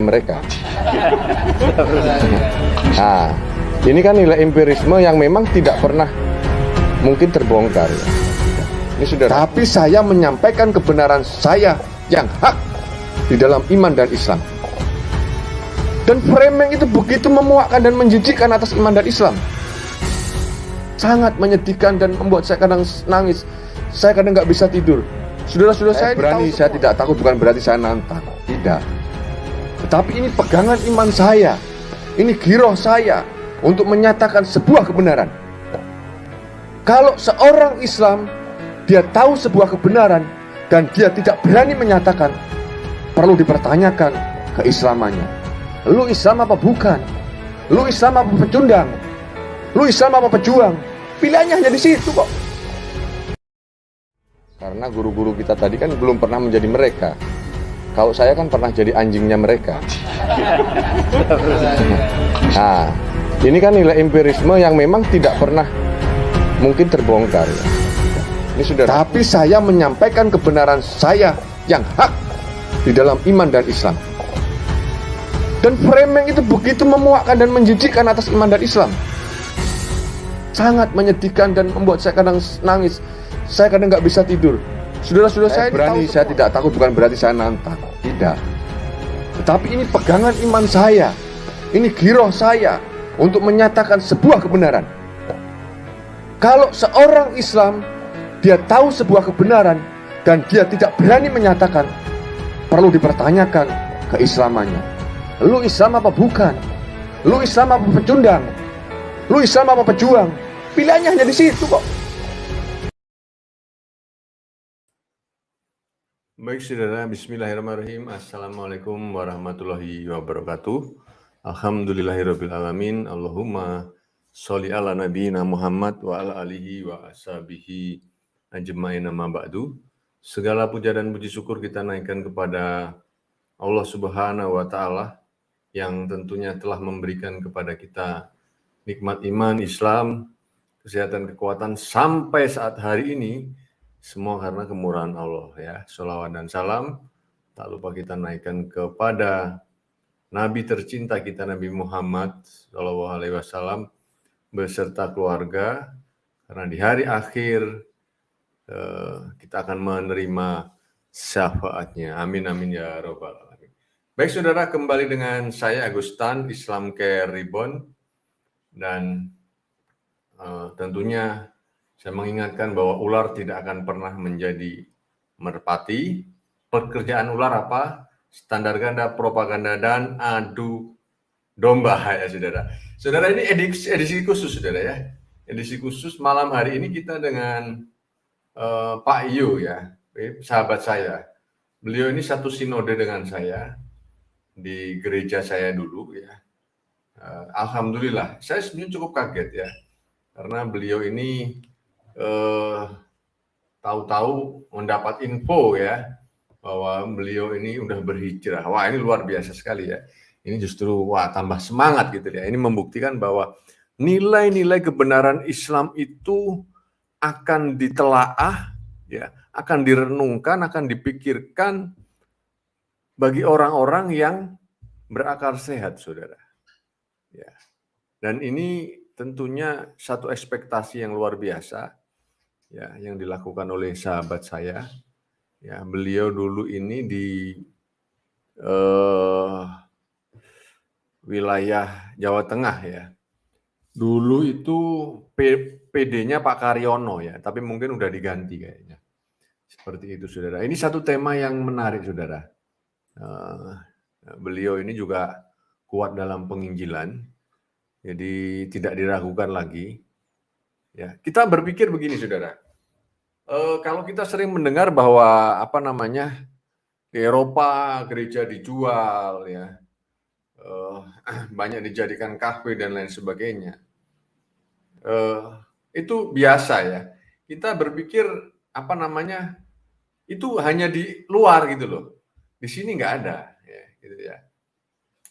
mereka. Nah, ini kan nilai empirisme yang memang tidak pernah mungkin terbongkar. Ini sudah. Tapi saya menyampaikan kebenaran saya yang hak di dalam iman dan Islam. Dan framing itu begitu memuakkan dan menjijikkan atas iman dan Islam. Sangat menyedihkan dan membuat saya kadang nangis. Saya kadang nggak bisa tidur. Saudara-saudara saya berani, saya tidak takut, bukan berarti saya nantang. Tidak. Tetapi ini pegangan iman saya. Ini giroh saya untuk menyatakan sebuah kebenaran. Kalau seorang Islam, dia tahu sebuah kebenaran dan dia tidak berani menyatakan, perlu dipertanyakan keislamannya. Lu Islam apa bukan? Lu Islam apa pecundang? Lu Islam apa pejuang? Pilihannya hanya di situ kok. Karena guru-guru kita tadi kan belum pernah menjadi mereka. Kalau saya kan pernah jadi anjingnya mereka. Nah, ini kan nilai empirisme yang memang tidak pernah mungkin terbongkar. Ini sudah. Tapi saya menyampaikan kebenaran saya yang hak di dalam iman dan Islam. Dan framing itu begitu memuakkan dan menjijikkan atas iman dan Islam. Sangat menyedihkan dan membuat saya kadang nangis. Saya kadang nggak bisa tidur. Saudara-saudara saya berani, saya tidak takut, bukan berarti saya nantang. Tidak. Tetapi ini pegangan iman saya. Ini giroh saya untuk menyatakan sebuah kebenaran. Kalau seorang Islam, dia tahu sebuah kebenaran dan dia tidak berani menyatakan, perlu dipertanyakan keislamannya. Lu Islam apa bukan? Lu Islam apa pecundang? Lu Islam apa pejuang? Pilihannya hanya di situ kok. Baik saudara, bismillahirrahmanirrahim. Assalamualaikum warahmatullahi wabarakatuh. Alhamdulillahirrabbilalamin. Allahumma sholli ala nabiyina Muhammad wa ala alihi wa ashabihi ajma'in amma ba'du. Segala puja dan puji syukur kita naikkan kepada Allah Subhanahu wa Ta'ala yang tentunya telah memberikan kepada kita nikmat iman, Islam, kesehatan, kekuatan sampai saat hari ini. Semua karena kemurahan Allah ya. Sholawat dan salam tak lupa kita naikkan kepada Nabi tercinta kita, Nabi Muhammad SAW beserta keluarga, karena di hari akhir kita akan menerima syafaatnya. Amin amin ya robbal alamin. Baik saudara, kembali dengan saya Agustan, Islam Care Reborn, dan tentunya saya mengingatkan bahwa ular tidak akan pernah menjadi merpati. Pekerjaan ular apa? Standar ganda, propaganda, dan adu domba ya saudara. Saudara, ini edisi khusus saudara ya. Edisi khusus malam hari ini kita dengan Pak Iyo ya, sahabat saya. Beliau ini satu sinode dengan saya di gereja saya dulu ya. Alhamdulillah, saya sebenarnya cukup kaget ya, karena beliau ini tahu-tahu mendapat info ya bahwa beliau ini udah berhijrah. Wah, ini luar biasa sekali ya. Ini justru tambah semangat gitu ya. Ini membuktikan bahwa nilai-nilai kebenaran Islam itu akan ditelaah ya, akan direnungkan, akan dipikirkan bagi orang-orang yang berakal sehat, saudara. Ya. Dan ini tentunya satu ekspektasi yang luar biasa ya, yang dilakukan oleh sahabat saya. Ya, beliau dulu ini di wilayah Jawa Tengah ya. Dulu itu PD-nya Pak Karyono ya, tapi mungkin udah diganti kayaknya. Seperti itu saudara. Ini satu tema yang menarik saudara. Beliau ini juga kuat dalam penginjilan, jadi tidak diragukan lagi. Ya, kita berpikir begini saudara. Kalau kita sering mendengar bahwa di Eropa gereja dijual ya, banyak dijadikan kafe dan lain sebagainya, itu biasa ya. Kita berpikir itu hanya di luar gitu loh, di sini nggak ada ya, gitu ya.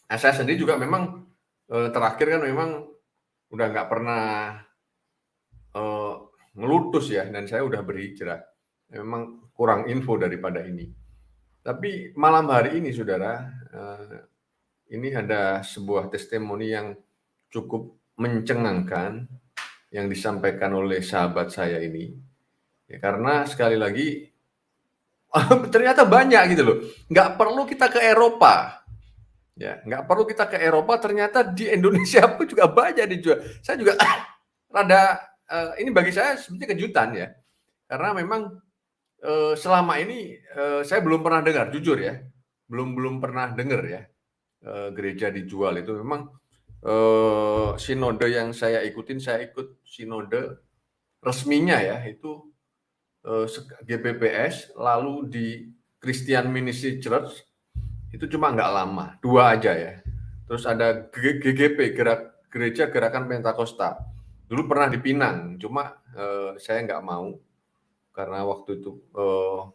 Nah, saya sendiri juga memang terakhir kan memang udah nggak pernah ngelutus ya, dan saya udah berhijrah. Memang kurang info daripada ini. Tapi malam hari ini saudara, ini ada sebuah testimoni yang cukup mencengangkan yang disampaikan oleh sahabat saya ini. Ya, karena sekali lagi ternyata banyak gitu loh. Nggak perlu kita ke Eropa. Ya, nggak perlu kita ke Eropa, ternyata di Indonesia pun juga banyak dijual. Saya juga rada ini bagi saya sebenarnya kejutan ya. Karena memang selama ini saya belum pernah dengar, jujur ya. Belum pernah dengar ya gereja dijual itu. Memang sinode yang saya ikutin, saya ikut sinode resminya ya, itu GPPS, lalu di Christian Ministry Church, itu cuma nggak lama, 2 aja ya. Terus ada GGP, Gereja Gerakan Pentakosta. Dulu pernah di Pinang, cuma saya nggak mau, karena waktu itu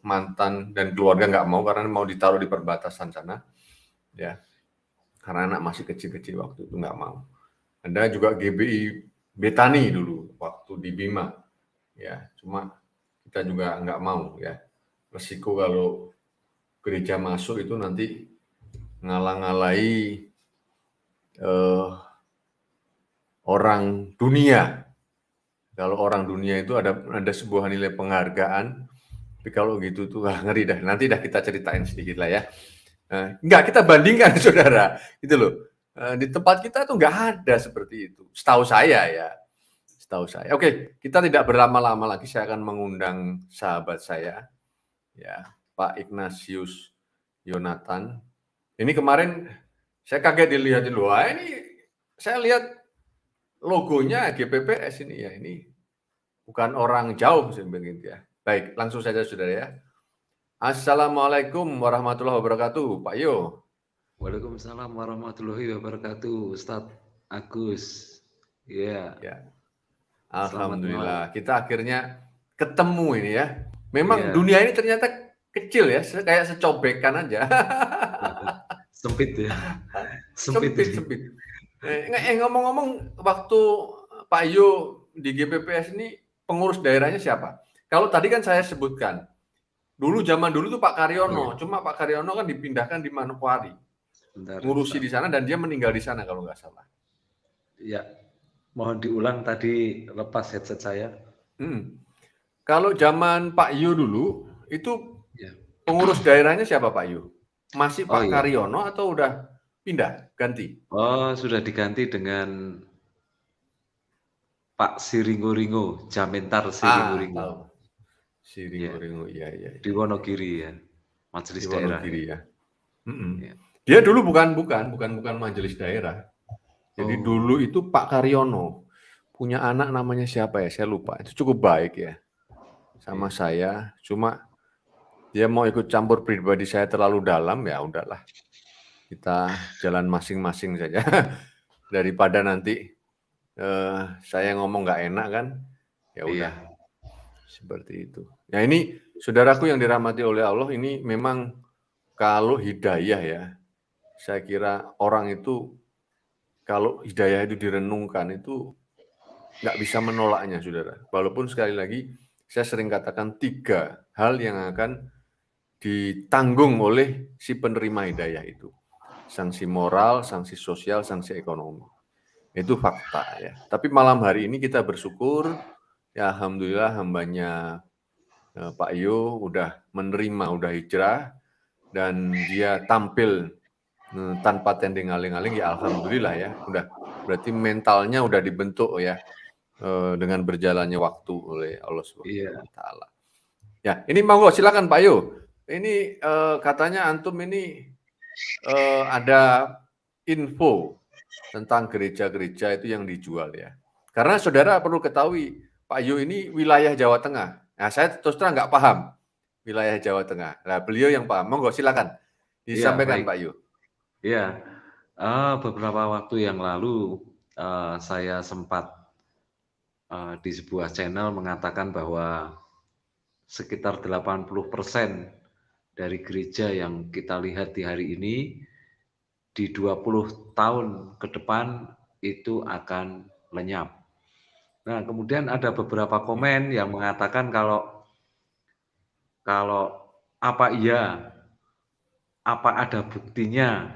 mantan dan keluarga nggak mau, karena mau ditaruh di perbatasan sana. Ya, karena anak masih kecil-kecil waktu itu nggak mau. Ada juga GBI Betani dulu waktu di Bima, ya cuma kita juga nggak mau ya, resiko kalau gereja masuk itu nanti ngalang-ngalai orang dunia. Kalau orang dunia itu ada sebuah nilai penghargaan, tapi kalau gitu tuh ngeri dah. Nanti dah kita ceritain sedikit lah ya. Enggak, kita bandingkan saudara, gitu loh. Di tempat kita tuh nggak ada seperti itu, setahu saya ya. Setahu saya. Oke, kita tidak berlama-lama lagi. Saya akan mengundang sahabat saya, ya, Pak Ignatius Yonatan. Ini kemarin saya kaget dilihatin loh. Ini saya lihat logonya GPPS ini ya. Ini bukan orang jauh sebenarnya ya. Baik, langsung saja saudara ya. Assalamualaikum warahmatullahi wabarakatuh, Pak Yo. Waalaikumsalam warahmatullahi wabarakatuh, Ustadz Agus. Iya. Ya. Alhamdulillah, kita akhirnya ketemu ini ya. Memang dunia ini ternyata kecil ya, kayak secobekan aja. Sempit ya. Sempit. Ngomong-ngomong, waktu Pak Yo di GPPS ini pengurus daerahnya siapa? Kalau tadi kan saya sebutkan, zaman dulu tuh Pak Karyono, cuma Pak Karyono kan dipindahkan di Manokwari, ngurusi di sana dan dia meninggal di sana kalau nggak salah. Ya, mohon diulang tadi, lepas headset saya. Kalau zaman Pak Yu dulu, itu pengurus daerahnya siapa Pak Yu? Masih Pak Karyono atau udah pindah, ganti? Oh, sudah diganti dengan Pak Siringo-Ringo, Jamintar Siringo-Ringo. Siringo-Ringo, iya. Di Wonogiri ya, majelis daerah. Wonogiri ya. Dia dulu bukan majelis daerah. Jadi dulu itu Pak Karyono punya anak namanya siapa ya? Saya lupa. Itu cukup baik ya sama saya. Cuma dia mau ikut campur pribadi saya terlalu dalam, ya udahlah. Kita jalan masing-masing saja. Daripada nanti saya ngomong nggak enak kan, ya udah. Seperti itu. Nah ini saudaraku yang dirahmati oleh Allah, ini memang kalau hidayah ya, saya kira orang itu kalau hidayah itu direnungkan itu nggak bisa menolaknya saudara. Walaupun sekali lagi saya sering katakan 3 hal yang akan ditanggung oleh si penerima hidayah itu. Sanksi moral, sanksi sosial, sanksi ekonomi. Itu fakta ya. Tapi malam hari ini kita bersyukur, ya alhamdulillah hambanya Pak Yo udah menerima, udah hijrah, dan dia tampil tanpa tending aling-aling, ya alhamdulillah ya. Udah, berarti mentalnya udah dibentuk ya dengan berjalannya waktu oleh Allah Subhanahu wa taala. Ya, ini monggo silakan Pak Yo. Ini katanya antum ini ada info tentang gereja-gereja itu yang dijual ya. Karena saudara perlu ketahui, Pak Yo ini wilayah Jawa Tengah. Nah, saya terus terang nggak paham wilayah Jawa Tengah. Nah, beliau yang paham. Monggo silakan disampaikan Pak Yo. Iya, beberapa waktu yang lalu saya sempat di sebuah channel mengatakan bahwa sekitar 80% dari gereja yang kita lihat di hari ini di 20 tahun ke depan itu akan lenyap. Nah, kemudian ada beberapa komen yang mengatakan kalau apa iya, apa ada buktinya,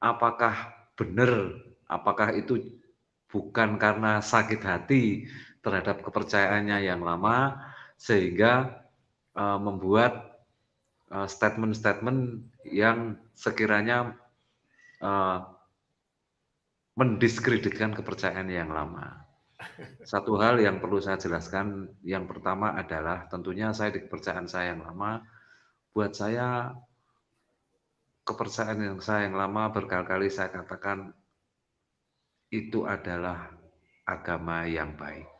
apakah benar, apakah itu bukan karena sakit hati terhadap kepercayaannya yang lama sehingga membuat statement-statement yang sekiranya mendiskreditkan kepercayaan yang lama. Satu hal yang perlu saya jelaskan, yang pertama adalah tentunya saya di kepercayaan saya yang lama, buat saya kepercayaan saya yang lama berkali-kali saya katakan itu adalah agama yang baik.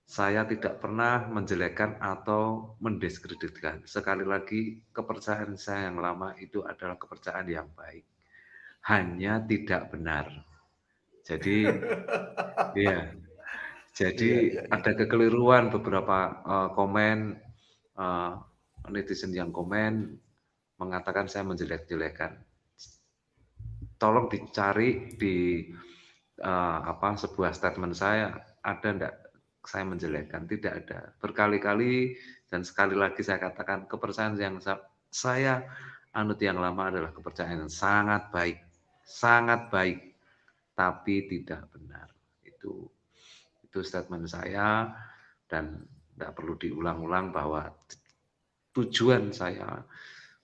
Saya tidak pernah menjelekkan atau mendiskreditkan. Sekali lagi, kepercayaan saya yang lama itu adalah kepercayaan yang baik. Hanya tidak benar. Jadi, ya, jadi ada kekeliruan beberapa komen netizen yang komen mengatakan saya menjelek-jelekan. Tolong dicari di sebuah statement saya, ada enggak saya menjelekkan? Tidak ada. Berkali-kali dan sekali lagi saya katakan kepercayaan yang saya anut yang lama adalah kepercayaan yang sangat baik, tapi tidak benar. Itu statement saya dan tidak perlu diulang-ulang bahwa tujuan saya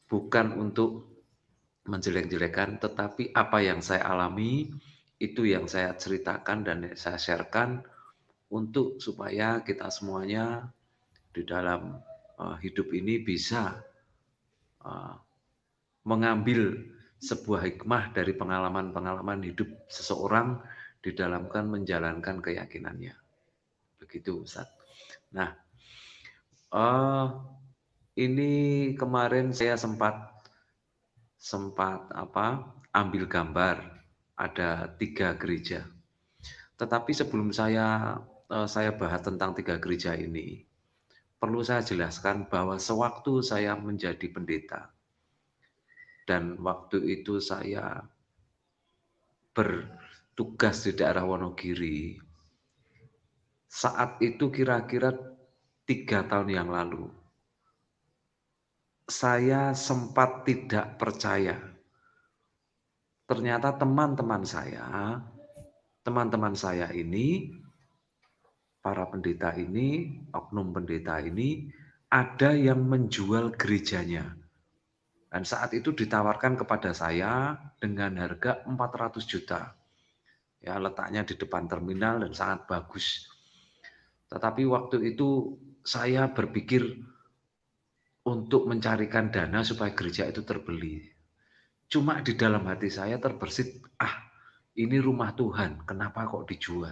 bukan untuk menjelek-jelekan, tetapi apa yang saya alami itu yang saya ceritakan dan saya sharekan untuk supaya kita semuanya di dalam hidup ini bisa mengambil sebuah hikmah dari pengalaman-pengalaman hidup seseorang di dalam menjalankan keyakinannya. Begitu, Ustaz. Nah, ini kemarin saya sempat ambil gambar ada 3 gereja. Tetapi sebelum saya bahas tentang 3 gereja ini, perlu saya jelaskan bahwa sewaktu saya menjadi pendeta dan waktu itu saya bertugas di daerah Wonogiri, saat itu kira-kira 3 tahun yang lalu, saya sempat tidak percaya. Ternyata teman-teman saya ini, para pendeta ini, oknum pendeta ini, ada yang menjual gerejanya. Dan saat itu ditawarkan kepada saya dengan harga 400 juta. Ya, letaknya di depan terminal dan sangat bagus. Tetapi waktu itu saya berpikir untuk mencarikan dana supaya gereja itu terbeli. Cuma di dalam hati saya terbersit, ini rumah Tuhan, kenapa kok dijual?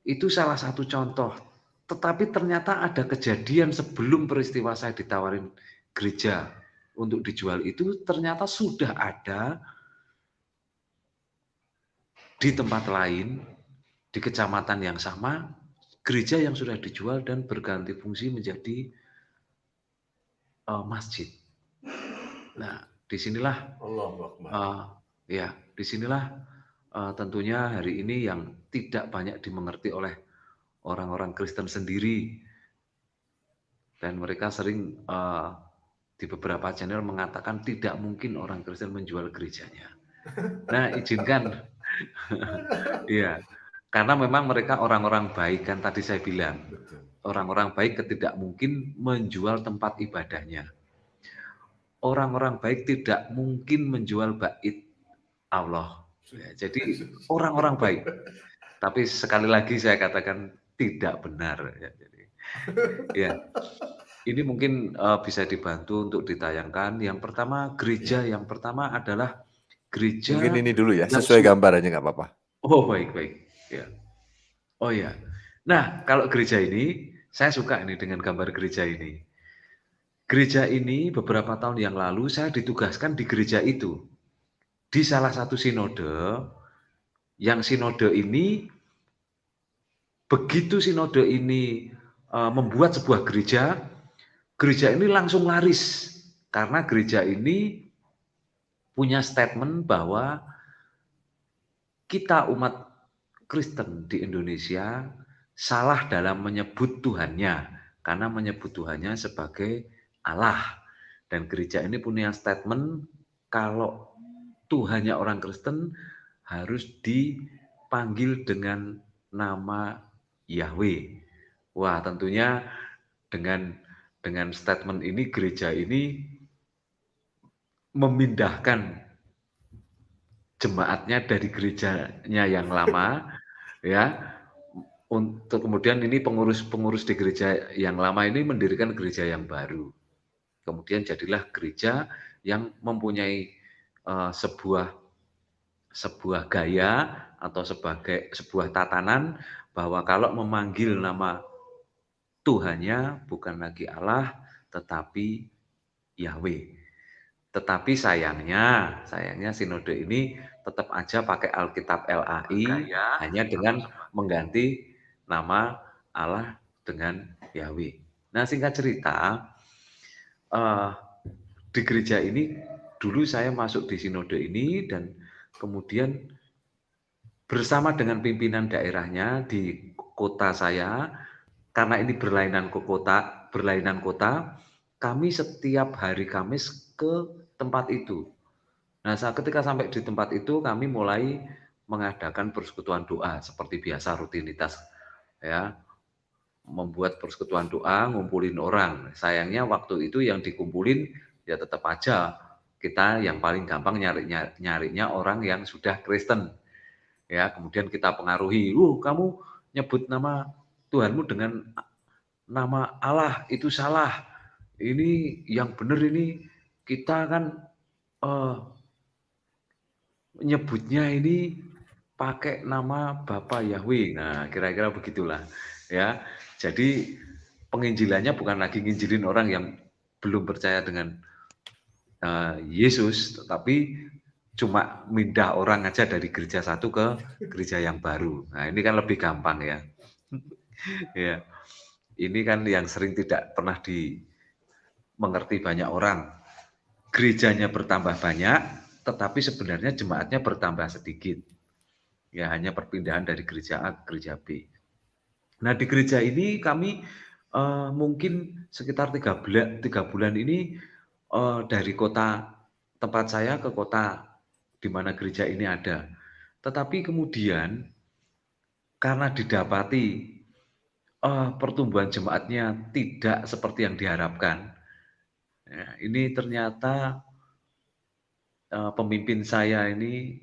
Itu salah satu contoh. Tetapi ternyata ada kejadian sebelum peristiwa saya ditawarin gereja untuk dijual itu, ternyata sudah ada di tempat lain, di kecamatan yang sama, gereja yang sudah dijual dan berganti fungsi menjadi masjid. Nah, disinilah tentunya hari ini yang tidak banyak dimengerti oleh orang-orang Kristen sendiri, dan mereka sering di beberapa channel mengatakan tidak mungkin orang Kristen menjual gerejanya. Nah, izinkan, ya, karena memang mereka orang-orang baik, kan tadi saya bilang, orang-orang baik tidak mungkin menjual tempat ibadahnya. Orang-orang baik tidak mungkin menjual bait Allah. Ya, jadi orang-orang baik. Tapi sekali lagi saya katakan tidak benar. Ya, jadi, ya, ini mungkin bisa dibantu untuk ditayangkan. Yang pertama, gereja yang pertama adalah gereja. Mungkin ini dulu ya, sesuai gambar aja nggak apa-apa. Oh, baik. Ya. Oh ya. Nah, kalau gereja ini, saya suka ini dengan gambar gereja ini. Gereja ini beberapa tahun yang lalu saya ditugaskan di gereja itu. Di salah satu sinode, yang sinode ini, begitu sinode ini membuat sebuah gereja ini langsung laris. Karena gereja ini punya statement bahwa kita umat Kristen di Indonesia salah dalam menyebut Tuhannya. Karena menyebut Tuhannya sebagai Allah. Dan gereja ini punya statement, kalau Tuhannya orang Kristen harus dipanggil dengan nama Yahweh. Wah, tentunya dengan statement ini gereja ini memindahkan jemaatnya dari gerejanya yang lama, ya, untuk kemudian ini pengurus-pengurus di gereja yang lama ini mendirikan gereja yang baru. Kemudian jadilah gereja yang mempunyai sebuah gaya atau sebuah tatanan bahwa kalau memanggil nama Tuhannya bukan lagi Allah tetapi Yahweh. Tetapi sayangnya sinode ini tetap aja pakai Alkitab LAI hanya dengan mengganti nama Allah dengan Yahweh. Nah, singkat cerita, di gereja ini dulu saya masuk di sinode ini dan kemudian bersama dengan pimpinan daerahnya di kota saya, karena ini berlainan kota, kami setiap hari Kamis ke tempat itu. Nah, ketika sampai di tempat itu, kami mulai mengadakan persekutuan doa seperti biasa rutinitas, ya, membuat persekutuan doa, ngumpulin orang. Sayangnya waktu itu yang dikumpulin ya tetap aja kita yang paling gampang nyarinya orang yang sudah Kristen, ya. Kemudian kita pengaruhi, kamu nyebut nama Tuhanmu dengan nama Allah itu salah. Ini yang benar ini kita kan menyebutnya ini pakai nama Bapa Yahweh. Nah, kira-kira begitulah, ya. Jadi penginjilannya bukan lagi nginjilin orang yang belum percaya dengan Yesus, tetapi cuma mindah orang aja dari gereja satu ke gereja yang baru. Nah, ini kan lebih gampang, ya. Ya. Ini kan yang sering tidak pernah dimengerti banyak orang. Gerejanya bertambah banyak, tetapi sebenarnya jemaatnya bertambah sedikit. Ya, hanya perpindahan dari gereja A ke gereja B. Nah, di gereja ini kami mungkin sekitar 3 bulan ini dari kota tempat saya ke kota di mana gereja ini ada. Tetapi kemudian karena didapati pertumbuhan jemaatnya tidak seperti yang diharapkan, ya, ini ternyata pemimpin saya ini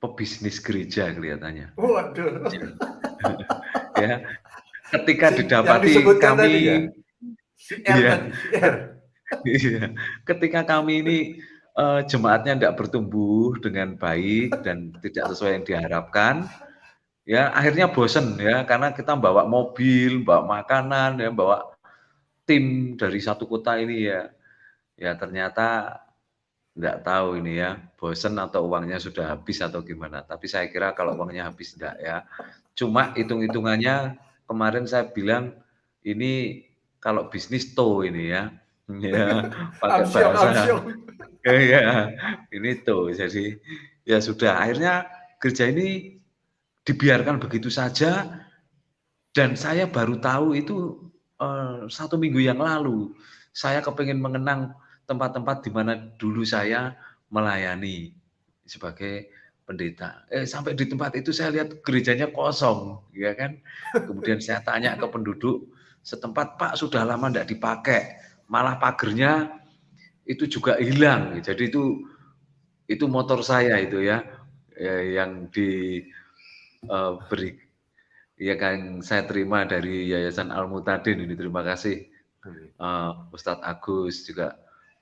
pebisnis gereja kelihatannya. Waduh. Ya, ketika didapati kami, ketika kami ini jemaatnya tidak bertumbuh dengan baik dan tidak sesuai yang diharapkan, ya akhirnya bosen, ya, karena kita bawa mobil, bawa makanan, ya, bawa tim dari satu kota ini, ya ternyata nggak tahu ini, ya, bosen atau uangnya sudah habis atau gimana. Tapi saya kira kalau uangnya habis enggak, ya. Cuma hitung-hitungannya kemarin saya bilang ini kalau bisnis ini, ya. Ya, pakai bahasa. Ya, ini jadi ya sudah, akhirnya gereja ini dibiarkan begitu saja dan saya baru tahu itu 1 minggu yang lalu. Saya kepengen mengenang tempat-tempat di mana dulu saya melayani sebagai pendeta. Sampai di tempat itu saya lihat gerejanya kosong, ya kan. Kemudian saya tanya ke penduduk setempat, Pak, sudah lama tidak dipakai, malah pagernya itu juga hilang. Jadi itu motor saya itu, ya, yang diberi, ya kan, saya terima dari Yayasan Al-Mutadin ini. Terima kasih Ustadz Agus, juga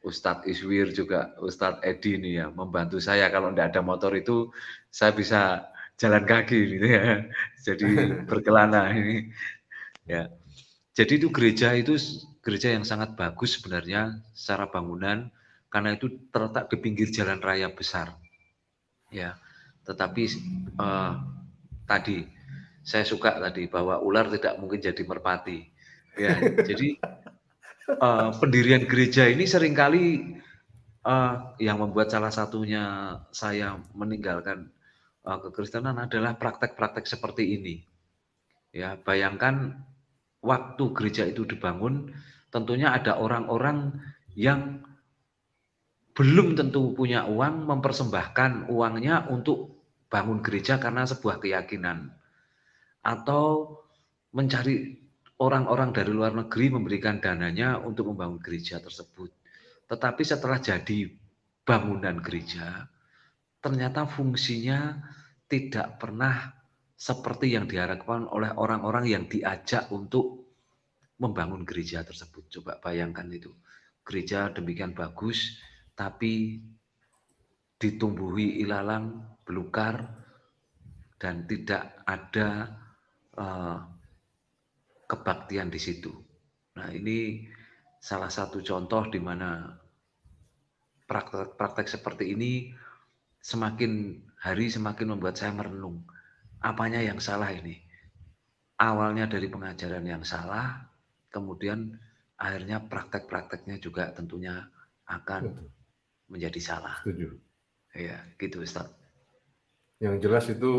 Ustadz Iswir, juga Ustadz Edi ini, ya, membantu saya. Kalau tidak ada motor itu saya bisa jalan kaki gitu, ya. Jadi berkelana ini, ya. Jadi itu gereja yang sangat bagus sebenarnya secara bangunan karena itu terletak di pinggir jalan raya besar, ya. Tetapi tadi saya suka tadi bahwa ular tidak mungkin jadi merpati, ya. Jadi pendirian gereja ini seringkali yang membuat salah satunya saya meninggalkan kekristenan adalah praktek-praktek seperti ini. Ya, bayangkan waktu gereja itu dibangun, tentunya ada orang-orang yang belum tentu punya uang, mempersembahkan uangnya untuk bangun gereja karena sebuah keyakinan, atau mencari orang-orang dari luar negeri memberikan dananya untuk membangun gereja tersebut. Tetapi setelah jadi bangunan gereja, ternyata fungsinya tidak pernah seperti yang diharapkan oleh orang-orang yang diajak untuk membangun gereja tersebut. Coba bayangkan itu. Gereja demikian bagus, tapi ditumbuhi ilalang, belukar, dan tidak ada kebaktian di situ. Nah, ini salah satu contoh di mana praktek seperti ini semakin hari semakin membuat saya merenung. Apanya yang salah ini? Awalnya dari pengajaran yang salah, kemudian akhirnya praktek-prakteknya juga tentunya akan menjadi salah. Setuju. Ya, gitu Ustaz. Yang jelas itu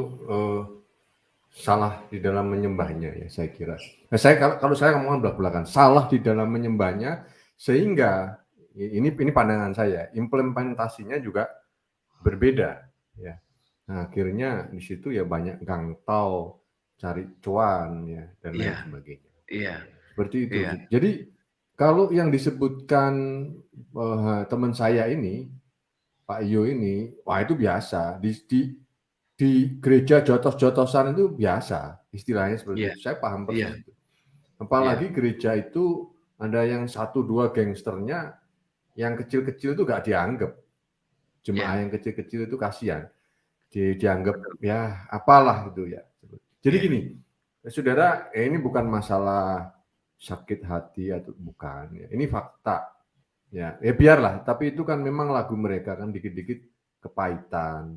salah di dalam menyembahnya ya saya kira. Nah, kalau saya ngomong belak-belakan, salah di dalam menyembahnya sehingga ini pandangan saya, implementasinya juga berbeda ya. Nah, akhirnya di situ ya banyak gangtau, cari cuan ya dan lain sebagainya. Iya. Seperti itu. Iya. Jadi kalau yang disebutkan teman saya ini, Pak Iyo ini, wah itu biasa di gereja jotos-jotosan itu biasa, istilahnya seperti itu. Saya paham persis itu. Apalagi gereja itu ada yang 1-2 gangsternya, yang kecil-kecil itu nggak dianggap. Jemaah yang kecil-kecil itu kasihan. Dianggap ya apalah gitu ya. Jadi gini, saudara, ini bukan masalah sakit hati atau bukan. Ya. Ini fakta. Ya biarlah. Tapi itu kan memang lagu mereka kan dikit-dikit kepahitan.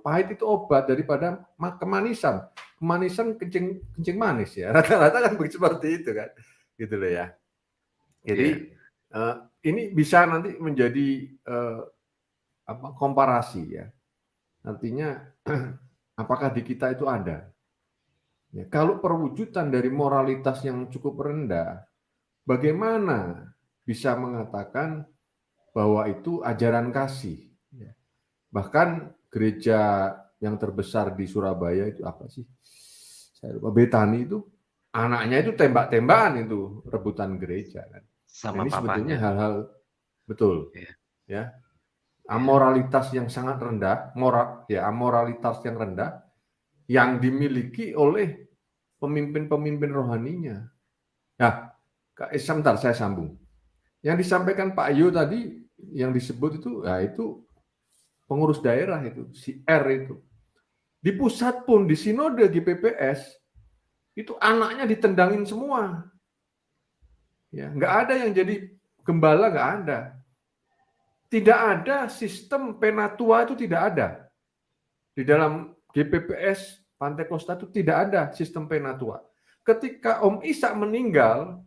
Pahit itu obat daripada kemanisan. Kemanisan kencing manis ya. Rata-rata kan seperti itu kan. Gitu loh ya. Jadi ini bisa nanti menjadi komparasi ya. Artinya apakah di kita itu ada? Ya, kalau perwujudan dari moralitas yang cukup rendah, bagaimana bisa mengatakan bahwa itu ajaran kasih? Ya. Bahkan gereja yang terbesar di Surabaya itu apa sih? Saya lupa, Betani itu anaknya itu tembak-tembakan itu rebutan gereja kan. Sama ini papanya. sebetulnya hal-hal betul. Ya. Amoralitas yang sangat rendah, amoralitas yang rendah yang dimiliki oleh pemimpin-pemimpin rohaninya. Nah, sebentar saya sambung. Yang disampaikan Pak Yo tadi, yang disebut itu, ya itu pengurus daerah itu, si R itu. Di pusat pun, di sinode GPPS, itu anaknya ditendangin semua. Ya, nggak ada yang jadi gembala, nggak ada. Tidak ada sistem penatua itu tidak ada. Di dalam GPPS Pantai Kosta itu tidak ada sistem penatua. Ketika Om Ishak meninggal,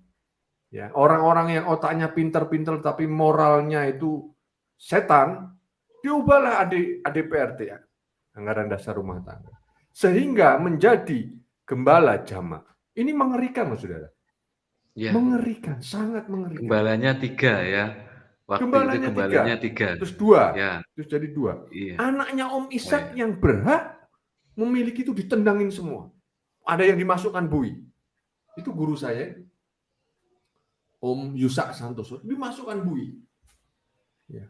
ya orang-orang yang otaknya pinter-pinter tapi moralnya itu setan, diubahlah ADPRT ya, anggaran dasar rumah tangga, sehingga menjadi gembala jamaah. Ini mengerikan, Mas Saudara. Ya. Mengerikan, sangat mengerikan. Gembalanya 3 ya. Waktu gembalanya itu gembalanya 3. Terus 2. Ya. Terus jadi 2. Iya. Anaknya Om Ishak yang berhak memiliki itu ditendangin semua. Ada yang dimasukkan bui. Itu guru saya, Om Yusak Santoso, dimasukkan bui. Ya.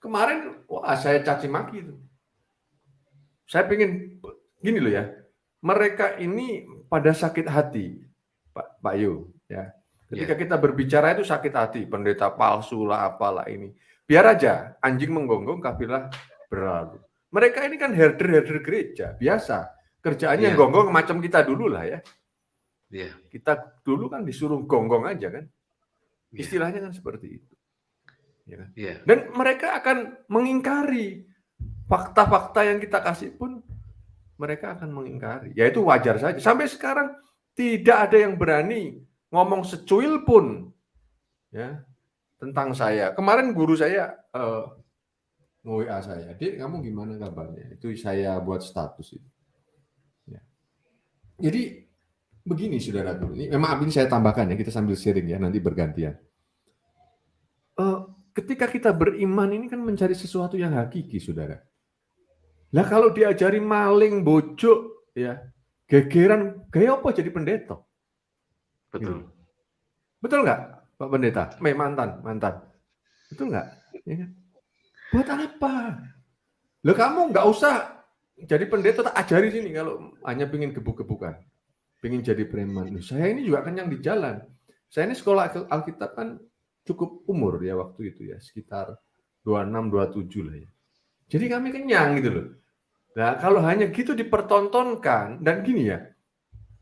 Kemarin, saya caci maki itu. Saya pengen, gini loh ya, mereka ini pada sakit hati, Pak Yo. Ya. Ketika kita berbicara itu sakit hati, pendeta palsu lah, apalah ini. Biar aja, anjing menggonggong, kafilah berlalu. Mereka ini kan herder gereja, biasa. Kerjaannya gonggong macam kita dulu lah ya. Kita dulu kan disuruh gonggong aja kan. Istilahnya kan seperti itu. Ya kan? Dan mereka akan mengingkari fakta-fakta yang kita kasih pun mereka akan mengingkari. Ya itu wajar saja. Sampai sekarang tidak ada yang berani ngomong secuil pun ya tentang saya. Kemarin guru saya WA saya, "Dik, kamu gimana kabarnya?" Itu saya buat status itu. Ya. Jadi begini saudaraku, ini memang ini saya tambahkan ya, kita sambil sharing ya, nanti bergantian. ketika kita beriman ini kan mencari sesuatu yang hakiki, saudara. Lah kalau diajari maling, bojok, ya, gegeran, gaya apa jadi pendeta? Betul. Betul nggak, Pak Pendeta? Mantan. Betul nggak? Ya kan? Buat apa? Loh kamu nggak usah jadi pendeta, tak ajari sini kalau hanya pengen gebuk-gebukan. Pengen jadi preman. Saya ini juga kenyang di jalan. Saya ini sekolah Alkitab kan cukup umur ya waktu itu ya, sekitar 26, 27 lah ya. Jadi kami kenyang gitu loh. Nah kalau hanya gitu dipertontonkan, dan gini ya,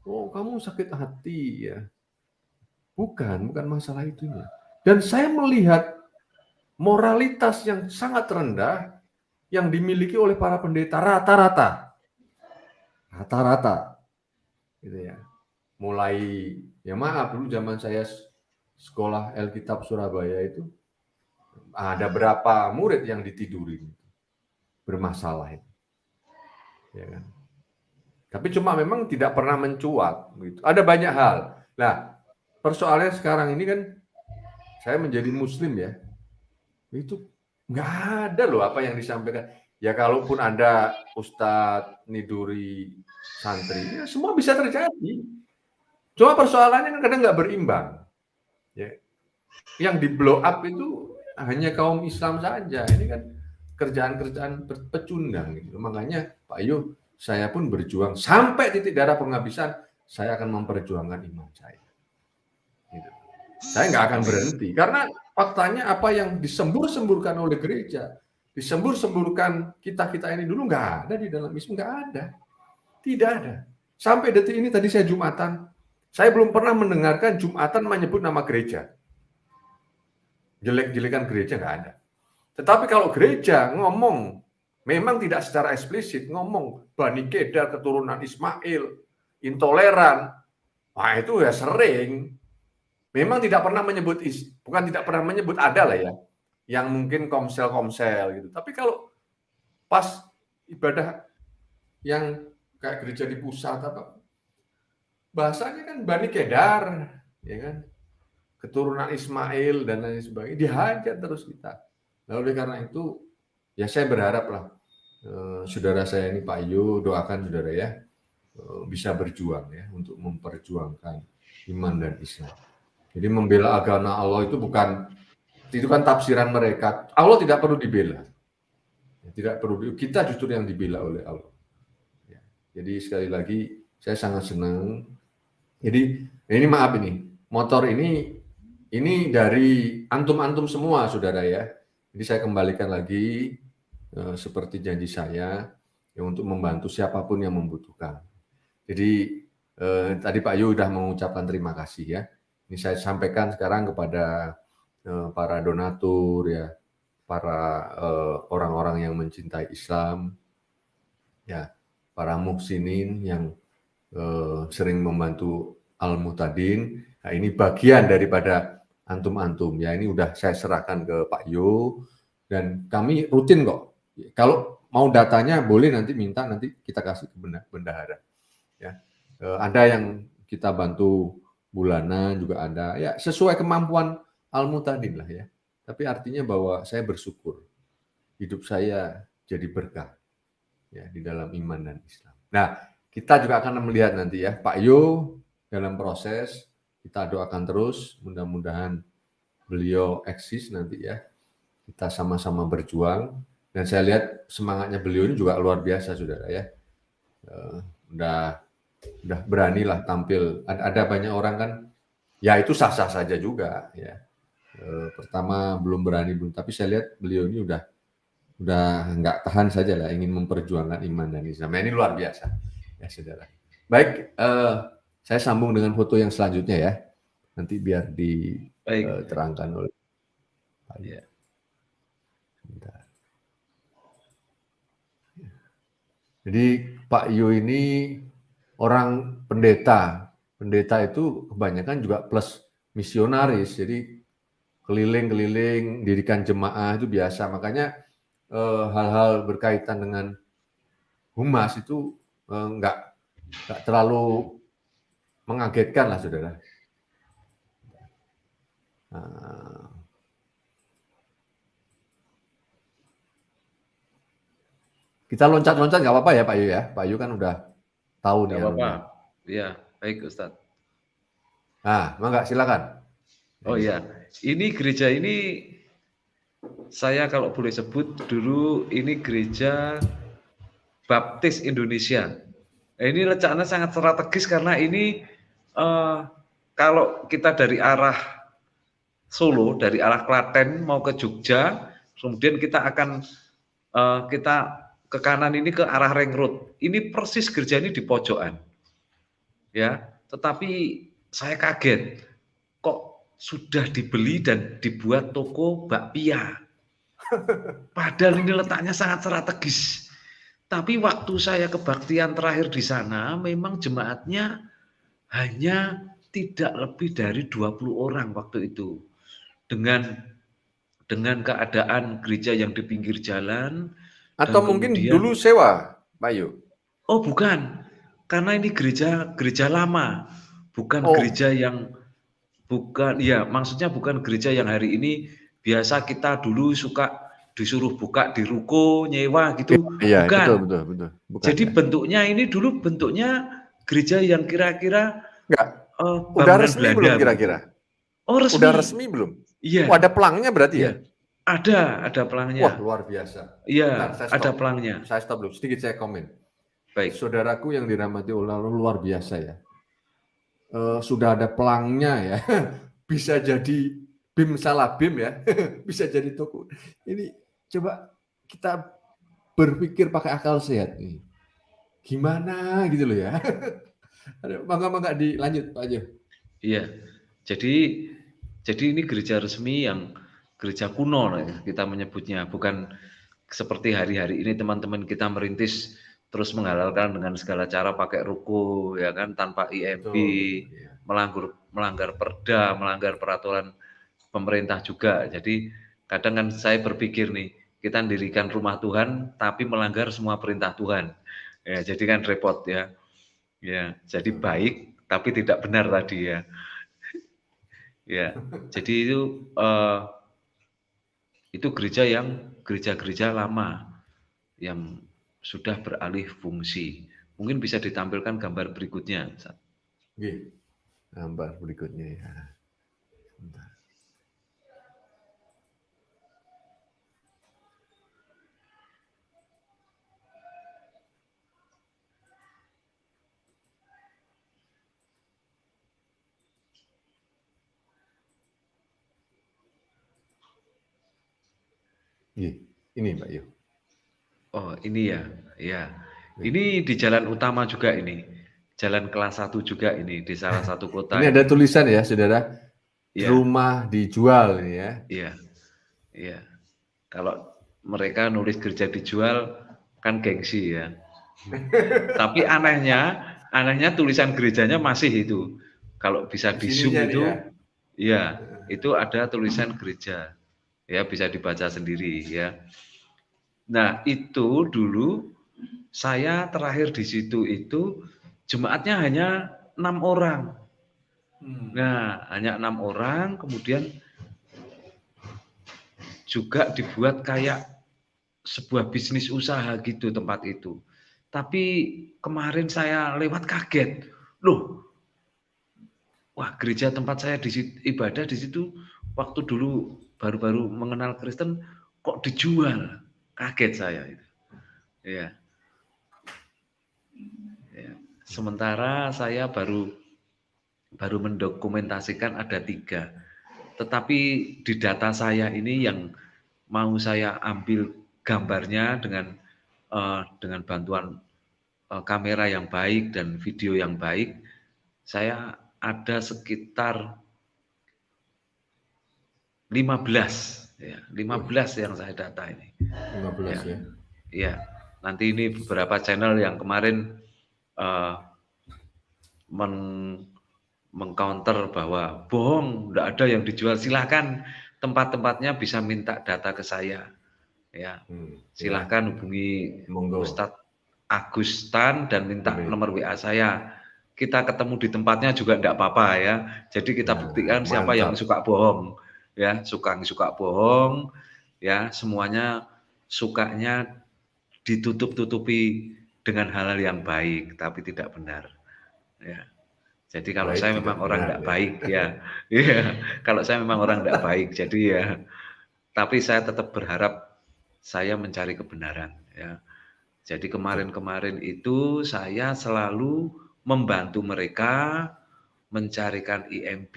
oh kamu sakit hati ya. Bukan masalah itunya. Dan saya melihat moralitas yang sangat rendah yang dimiliki oleh para pendeta rata-rata, gitu ya. Mulai, ya maaf dulu zaman saya sekolah Alkitab Surabaya itu ada berapa murid yang ditidurin, bermasalah itu, ya kan. Tapi cuma memang tidak pernah mencuat, gitu. Ada banyak hal. Nah, persoalannya sekarang ini kan saya menjadi Muslim ya, itu nggak ada loh apa yang disampaikan. Ya kalaupun ada ustadz niduri santri, ya semua bisa terjadi. Cuma persoalannya kan kadang nggak berimbang. Ya. Yang di blow up itu hanya kaum Islam saja. Ini kan kerjaan-kerjaan pecundang gitu. Makanya Pak Yu, saya pun berjuang sampai titik darah penghabisan. Saya akan memperjuangkan iman saya. Gitu. Saya nggak akan berhenti karena faktanya apa yang disembur-semburkan oleh gereja, disembur-semburkan kita ini dulu nggak ada di dalam Islam, nggak ada, tidak ada. Sampai detik ini tadi saya Jumatan, saya belum pernah mendengarkan Jumatan menyebut nama gereja. Jelek-jelekan gereja nggak ada. Tetapi kalau gereja ngomong, memang tidak secara eksplisit ngomong Bani Kedar, keturunan Ismail, intoleran, wah itu ya sering. Memang tidak pernah menyebut, bukan tidak pernah menyebut, ada lah ya, yang mungkin komsel gitu. Tapi kalau pas ibadah yang kayak gereja di pusat apa, bahasanya kan Bani Kedar, ya kan, keturunan Ismail dan lain sebagainya, dihajar terus kita. Nah, oleh karena itu, ya saya berharap lah saudara saya ini Pak Yu, doakan saudara ya, bisa berjuang ya untuk memperjuangkan iman dan Islam. Jadi membela agama Allah itu bukan, itu kan tafsiran mereka. Allah tidak perlu dibela. Tidak perlu, kita justru yang dibela oleh Allah. Ya. Jadi sekali lagi saya sangat senang. Jadi ini maaf ini, motor ini dari antum-antum semua saudara ya. Jadi saya kembalikan lagi seperti janji saya ya, untuk membantu siapapun yang membutuhkan. Jadi tadi Pak Yu sudah mengucapkan terima kasih ya. Ini saya sampaikan sekarang kepada para donatur ya, para orang-orang yang mencintai Islam, ya, para muhsinin yang sering membantu Al-Muhtadin. Nah, ini bagian daripada antum-antum ya. Ini udah saya serahkan ke Pak Yu dan kami rutin kok. Kalau mau datanya boleh nanti minta, nanti kita kasih ke bendahara. Ya, ada yang kita bantu bulanan juga ada, ya sesuai kemampuan Al-Muhtadin lah ya. Tapi artinya bahwa saya bersyukur hidup saya jadi berkah ya di dalam iman dan Islam. Nah, kita juga akan melihat nanti ya Pak Yu dalam proses, kita doakan terus, mudah-mudahan beliau eksis nanti ya. Kita sama-sama berjuang dan saya lihat semangatnya beliau ini juga luar biasa saudara ya. Udah beranilah tampil. Ada banyak orang kan, ya itu sah-sah saja juga ya. Pertama belum berani, tapi saya lihat beliau ini udah nggak tahan saja lah, ingin memperjuangkan iman dan Islam. Nah, ini luar biasa ya saudara. Baik, saya sambung dengan foto yang selanjutnya ya. Nanti biar diterangkan oleh Pak Yu. Jadi Pak Yu ini orang pendeta. Pendeta itu kebanyakan juga plus misionaris. Jadi keliling-keliling, dirikan jemaah itu biasa. Makanya hal-hal berkaitan dengan humas itu nggak terlalu mengagetkan lah, saudara. Kita loncat-loncat nggak apa-apa ya Pak Yu ya. Pak Yu kan udah tahu nih. Nggak apa-apa. Iya, baik Ustadz. Nah, mangga silakan. Oh iya, ini gereja ini saya kalau boleh sebut dulu ini gereja Baptis Indonesia. Ini letaknya sangat strategis karena ini kalau kita dari arah Solo, dari arah Klaten mau ke Jogja, kemudian kita akan kita ke kanan ini ke arah Ring Road. Ini persis gereja ini di pojokan, ya. Tetapi saya kaget, kok sudah dibeli dan dibuat toko bakpia. Padahal ini letaknya sangat strategis. Tapi waktu saya kebaktian terakhir di sana, memang jemaatnya hanya tidak lebih dari 20 orang waktu itu. Dengan keadaan gereja yang di pinggir jalan. Atau mungkin dulu sewa, Pak Yu? Oh bukan, karena ini gereja lama, bukan gereja yang maksudnya bukan gereja yang hari ini biasa kita dulu suka disuruh buka di ruko nyewa gitu, iya, bukan. Betul. Bukan, jadi ya. Bentuknya ini dulu bentuknya gereja yang kira-kira udah resmi Belanda, belum kira-kira? Oh resmi. Udah resmi belum? Iya. Oh, ada pelangnya berarti ya? Ada pelangnya. Wah, luar biasa. Iya, ada pelangnya. Saya stop dulu, sedikit saya komen. Baik. Saudaraku yang dirahmati Allah luar biasa ya. Sudah ada pelangnya ya. Bisa jadi BIM salah BIM ya. Bisa jadi toko. Ini coba kita berpikir pakai akal sehat nih. Gimana gitu loh ya. Mangga dilanjut Pak Jo. Iya. Jadi ini gereja resmi yang gereja kuno kita menyebutnya, bukan seperti hari-hari ini teman-teman kita merintis terus menghalalkan dengan segala cara pakai ruko ya kan, tanpa IMB, melanggar perda, melanggar peraturan pemerintah juga. Jadi kadang kan saya berpikir nih, kita mendirikan rumah Tuhan tapi melanggar semua perintah Tuhan. Ya, jadi kan repot ya. Ya, jadi baik tapi tidak benar tadi ya. Ya, jadi itu gereja lama yang sudah beralih fungsi. Mungkin bisa ditampilkan gambar berikutnya. Oke. Gambar berikutnya ya. Bentar. Ini Mbak Yu. Oh ini ya. Ini di jalan utama juga ini. Jalan kelas 1 juga ini, di salah satu kota. Ini ada tulisan ya, saudara. Ya. Rumah dijual ini ya. Iya. Kalau mereka nulis gereja dijual, kan gengsi ya. Tapi anehnya tulisan gerejanya masih itu. Kalau bisa di zoom itu, ya itu ada tulisan gereja. Ya bisa dibaca sendiri ya. Nah itu dulu saya terakhir di situ itu jemaatnya hanya 6 orang. Nah hanya 6 orang, kemudian juga dibuat kayak sebuah bisnis usaha gitu tempat itu. Tapi kemarin saya lewat kaget, loh, wah gereja tempat saya ibadah di situ waktu dulu baru-baru mengenal Kristen kok dijual, kaget saya itu. Ya. Sementara saya baru mendokumentasikan ada 3, tetapi di data saya ini yang mau saya ambil gambarnya dengan bantuan kamera yang baik dan video yang baik, saya ada sekitar 15 yang saya data ini. 15 ya. Iya. Nanti ini beberapa channel yang kemarin mengcounter bahwa bohong, tidak ada yang dijual. Silakan tempat-tempatnya bisa minta data ke saya. Ya, silakan hubungi Ustadz Agustan dan minta nomor WA saya. Kita ketemu di tempatnya juga tidak apa-apa ya. Jadi kita buktikan siapa yang suka bohong. Ya, suka bohong, ya semuanya sukanya ditutup-tutupi dengan hal-hal yang baik, tapi tidak benar. Ya. Jadi kalau Baik saya tidak memang orang benar, tidak ya. baik, ya, ya. Kalau saya memang orang tidak baik, jadi ya. Tapi saya tetap berharap saya mencari kebenaran. Ya. Jadi kemarin-kemarin itu saya selalu membantu mereka mencarikan IMB,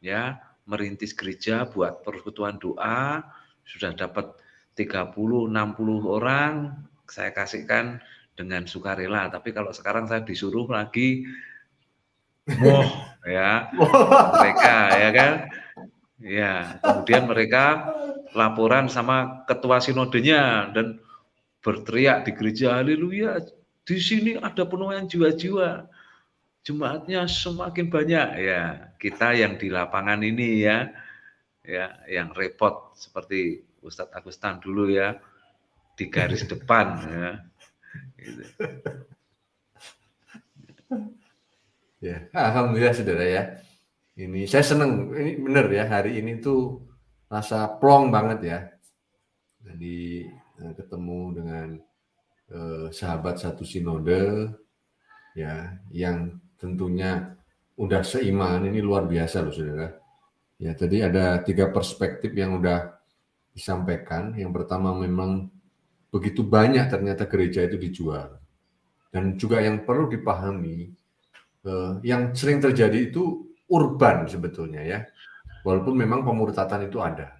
ya, merintis gereja buat persekutuan doa, sudah dapat 30-60 orang, saya kasihkan dengan sukarela. Tapi kalau sekarang saya disuruh lagi, ya, mereka, ya kan, ya, kemudian mereka laporan sama ketua sinodenya dan berteriak di gereja, haleluya, di sini ada penuaian jiwa-jiwa. Jemaatnya semakin banyak, ya. Kita yang di lapangan ini, ya, yang repot seperti Ustadz Agustan dulu, ya, di garis depan, ya. Gitu. Ya, alhamdulillah saudara ya. Ini saya senang, ini benar ya, hari ini tuh rasa plong banget ya. Jadi ketemu dengan sahabat satu sinode ya, yang tentunya udah seiman, ini luar biasa loh saudara. Ya, tadi ada 3 perspektif yang udah disampaikan. Yang pertama memang begitu banyak ternyata gereja itu dijual. Dan juga yang perlu dipahami, yang sering terjadi itu urban sebetulnya ya. Walaupun memang pemurtatan itu ada.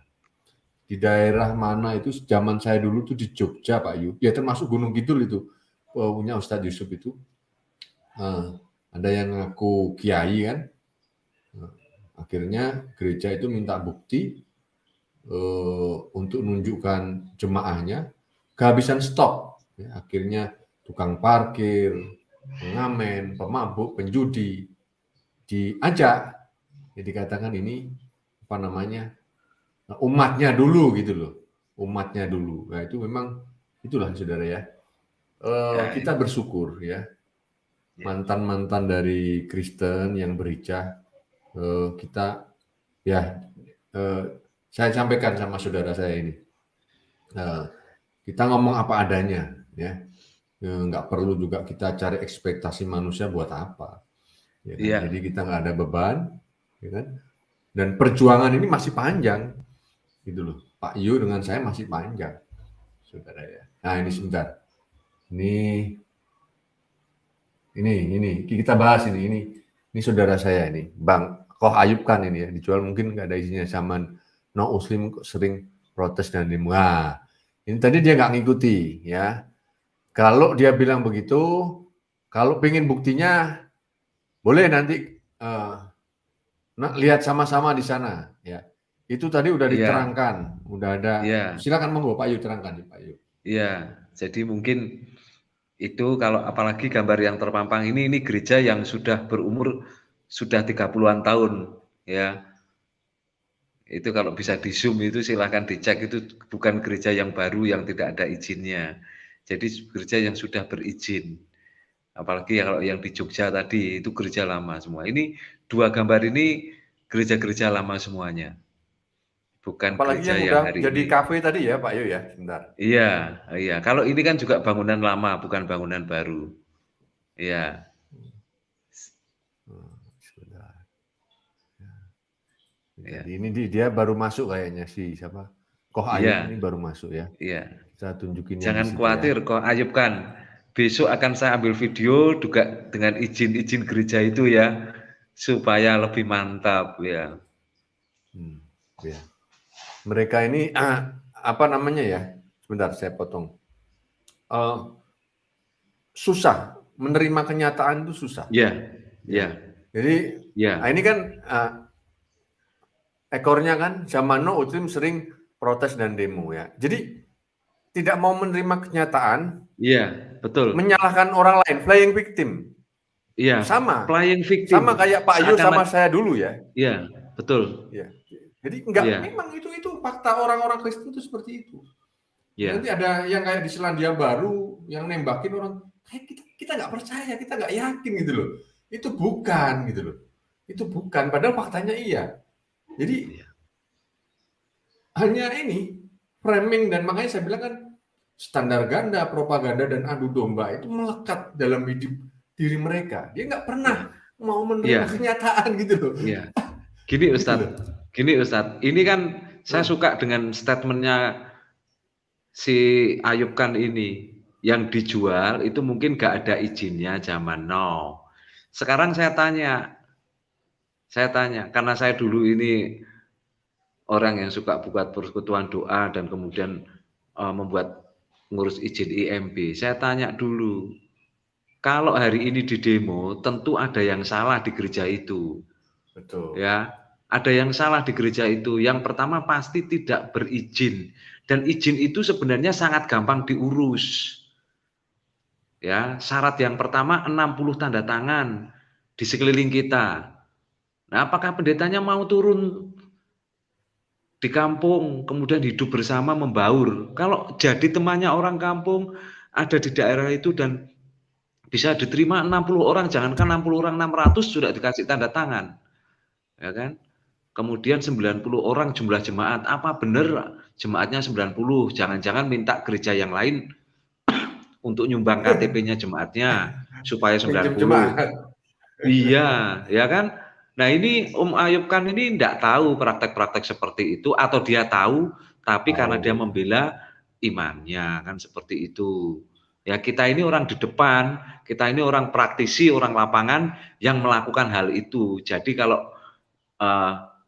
Di daerah mana itu zaman saya dulu tuh di Jogja Pak Yu, ya termasuk Gunung Kidul itu, punya Ustadz Yusuf itu. Ada yang ngaku kiai kan. Akhirnya gereja itu minta bukti untuk menunjukkan jemaahnya, kehabisan stok. Ya, akhirnya tukang parkir, pengamen, pemabuk, penjudi diajak. Ya, dikatakan ini apa namanya, umatnya dulu gitu loh, umatnya dulu. Nah itu memang itulah saudara ya. Kita bersyukur ya, mantan-mantan dari Kristen yang berhijrah, kita ya, saya sampaikan sama saudara saya ini, kita ngomong apa adanya ya, nggak perlu juga kita cari ekspektasi manusia buat apa ya kan? Jadi kita nggak ada beban ya kan, dan perjuangan ini masih panjang gitu loh. Pak Yu dengan saya masih panjang saudara ya. Nah ini sebentar, ini kita bahas ini saudara saya ini Bang Koh Ayub kan ini ya, dijual mungkin nggak ada isinya, zaman no muslim sering protes dan demo. Nah, ini tadi dia nggak ngikuti ya. Kalau dia bilang begitu, kalau pengen buktinya boleh nanti lihat sama-sama di sana ya. Itu tadi udah diterangkan, udah ada. Silakan monggo Pak Yu, terangkan Pak Yu. Iya, jadi mungkin itu kalau apalagi gambar yang terpampang ini gereja yang sudah berumur sudah 30-an tahun ya. Itu kalau bisa di zoom itu silahkan dicek, itu bukan gereja yang baru yang tidak ada izinnya. Jadi gereja yang sudah berizin. Apalagi kalau yang di Jogja tadi itu gereja lama semua. Ini 2 gambar ini gereja-gereja lama semuanya. Bukan apalagi gereja yang yang udah hari jadi ini. kafe tadi ya Pak Yu ya, sebentar. Iya. Kalau ini kan juga bangunan lama, bukan bangunan baru. Iya. Sebentar. Jadi ini dia baru masuk kayaknya siapa? Koh Ayub ini baru masuk ya. Iya. Saya tunjukin yang Jangan di situ khawatir ya. Koh Ayub kan. Besok akan saya ambil video juga dengan izin gereja itu ya, supaya lebih mantap ya. Ya. Mereka ini apa namanya ya? Sebentar saya potong. Susah menerima kenyataan itu susah. Iya. Jadi ini kan ekornya kan zaman no muslim sering protes dan demo ya. Jadi tidak mau menerima kenyataan. Iya, betul. Menyalahkan orang lain, playing victim. Iya. Sama. Playing victim. Sama kayak Pak Yu sama saya dulu ya. Iya, betul. Ya. Jadi memang itu fakta orang-orang Kristen itu seperti itu. Nanti ada yang kayak di Selandia Baru yang nembakin orang, kayak kita nggak percaya, kita nggak yakin gitu loh. Itu bukan gitu loh. Itu bukan, padahal faktanya iya. Jadi hanya ini framing, dan makanya saya bilang kan standar ganda, propaganda dan adu domba itu melekat dalam hidup diri mereka. Dia nggak pernah mau menerima kenyataan gitu loh. Iya. Gini Ustadz, ini kan saya suka dengan statementnya si Ayub Khan ini. Yang dijual itu mungkin gak ada izinnya zaman now. Sekarang saya tanya, karena saya dulu ini orang yang suka buat persekutuan doa dan kemudian membuat ngurus izin IMB. Saya tanya dulu, kalau hari ini di demo, tentu ada yang salah di gereja itu. Betul. Ya, ada yang salah di gereja itu. Yang pertama pasti tidak berizin, dan izin itu sebenarnya sangat gampang diurus. Ya, syarat yang pertama 60 tanda tangan di sekeliling kita. Nah, apakah pendetanya mau turun di kampung, kemudian hidup bersama membaur? Kalau jadi temannya orang kampung, ada di daerah itu dan bisa diterima 60 orang, jangankan 60 orang, 600 sudah dikasih tanda tangan. Ya kan? Kemudian 90 orang jumlah jemaat, apa benar jemaatnya 90? Jangan-jangan minta gereja yang lain untuk nyumbang KTP-nya jemaatnya supaya 90. Iya, ya kan? Nah, ini Ayub Khan ini tidak tahu praktek-praktek seperti itu, atau dia tahu tapi karena dia membela imannya, kan seperti itu. Ya, kita ini orang di depan, kita ini orang praktisi, orang lapangan yang melakukan hal itu. Jadi kalau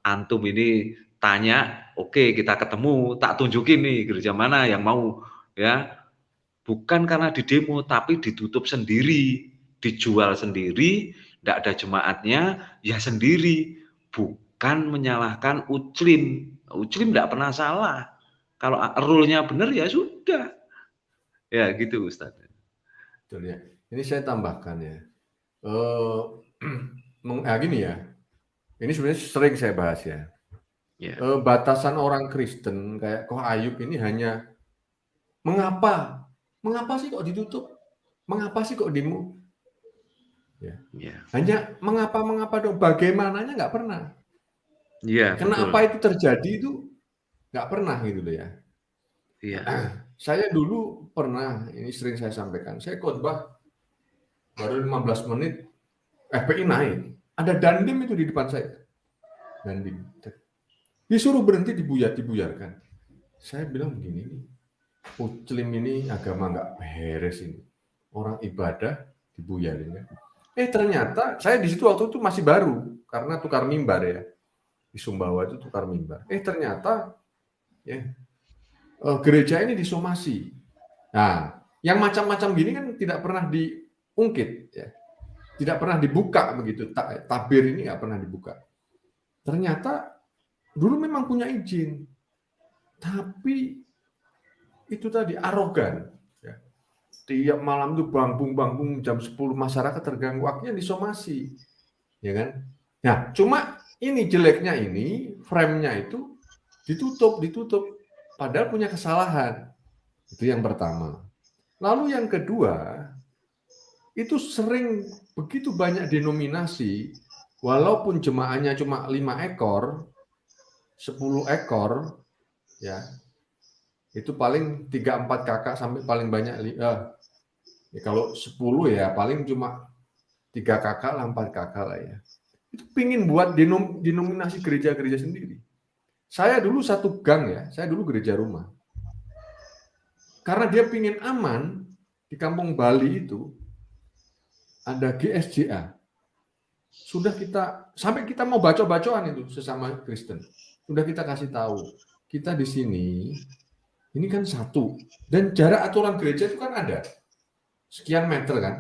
antum ini tanya, oke, kita ketemu, tak tunjukin nih gereja mana yang mau, ya. Bukan karena di demo, tapi ditutup sendiri, dijual sendiri, tidak ada jemaatnya, ya sendiri. Bukan menyalahkan Uclim. Uclim tidak pernah salah. Kalau rule-nya benar ya sudah. Ya gitu Ustaz. Betul ya. Ini saya tambahkan ya. Gini ya. Ini sebenarnya sering saya bahas ya. Batasan orang Kristen kayak Koh Ayub ini hanya mengapa sih kok ditutup? Mengapa sih kok demo? Ya. Hanya mengapa dong, bagaimananya nggak pernah. Iya. Kenapa itu terjadi itu nggak pernah gitu loh ya. Iya. Saya dulu pernah, ini sering saya sampaikan, saya khotbah baru 15 menit, FPI naik, ada dandim itu di depan saya, dandim, disuruh berhenti dibuyarkan. Saya bilang begini, Uclim ini agama nggak beres ini, orang ibadah dibuyarin. Ternyata saya di situ waktu itu masih baru karena tukar mimbar ya, di Sumbawa itu tukar mimbar. Ternyata ya gereja ini disomasi. Nah, yang macam-macam gini kan tidak pernah diungkit ya, tidak pernah dibuka begitu. Tabir ini nggak pernah dibuka. Ternyata dulu memang punya izin, tapi itu tadi arogan. Ya. Tiap malam tuh bangbung jam 10 masyarakat terganggu, akhirnya disomasi, ya kan? Nah, cuma ini jeleknya ini frame-nya itu ditutup, padahal punya kesalahan. Itu yang pertama. Lalu yang kedua, itu sering begitu banyak denominasi, walaupun jemaahnya cuma 5 ekor, 10 ekor, ya. Itu paling 3-4 kakak sampai paling banyak ya, kalau 10 ya paling cuma 3 kakak lah, 4 kakak lah ya. Itu pingin buat denominasi gereja-gereja sendiri. Saya dulu satu gang ya, saya dulu gereja rumah. Karena dia pingin aman, di kampung Bali itu ada GSJA. Sudah sampai kita mau baca-bacaan itu sesama Kristen. Sudah kita kasih tahu, kita di sini ini kan satu, dan jarak aturan gereja itu kan ada sekian meter kan.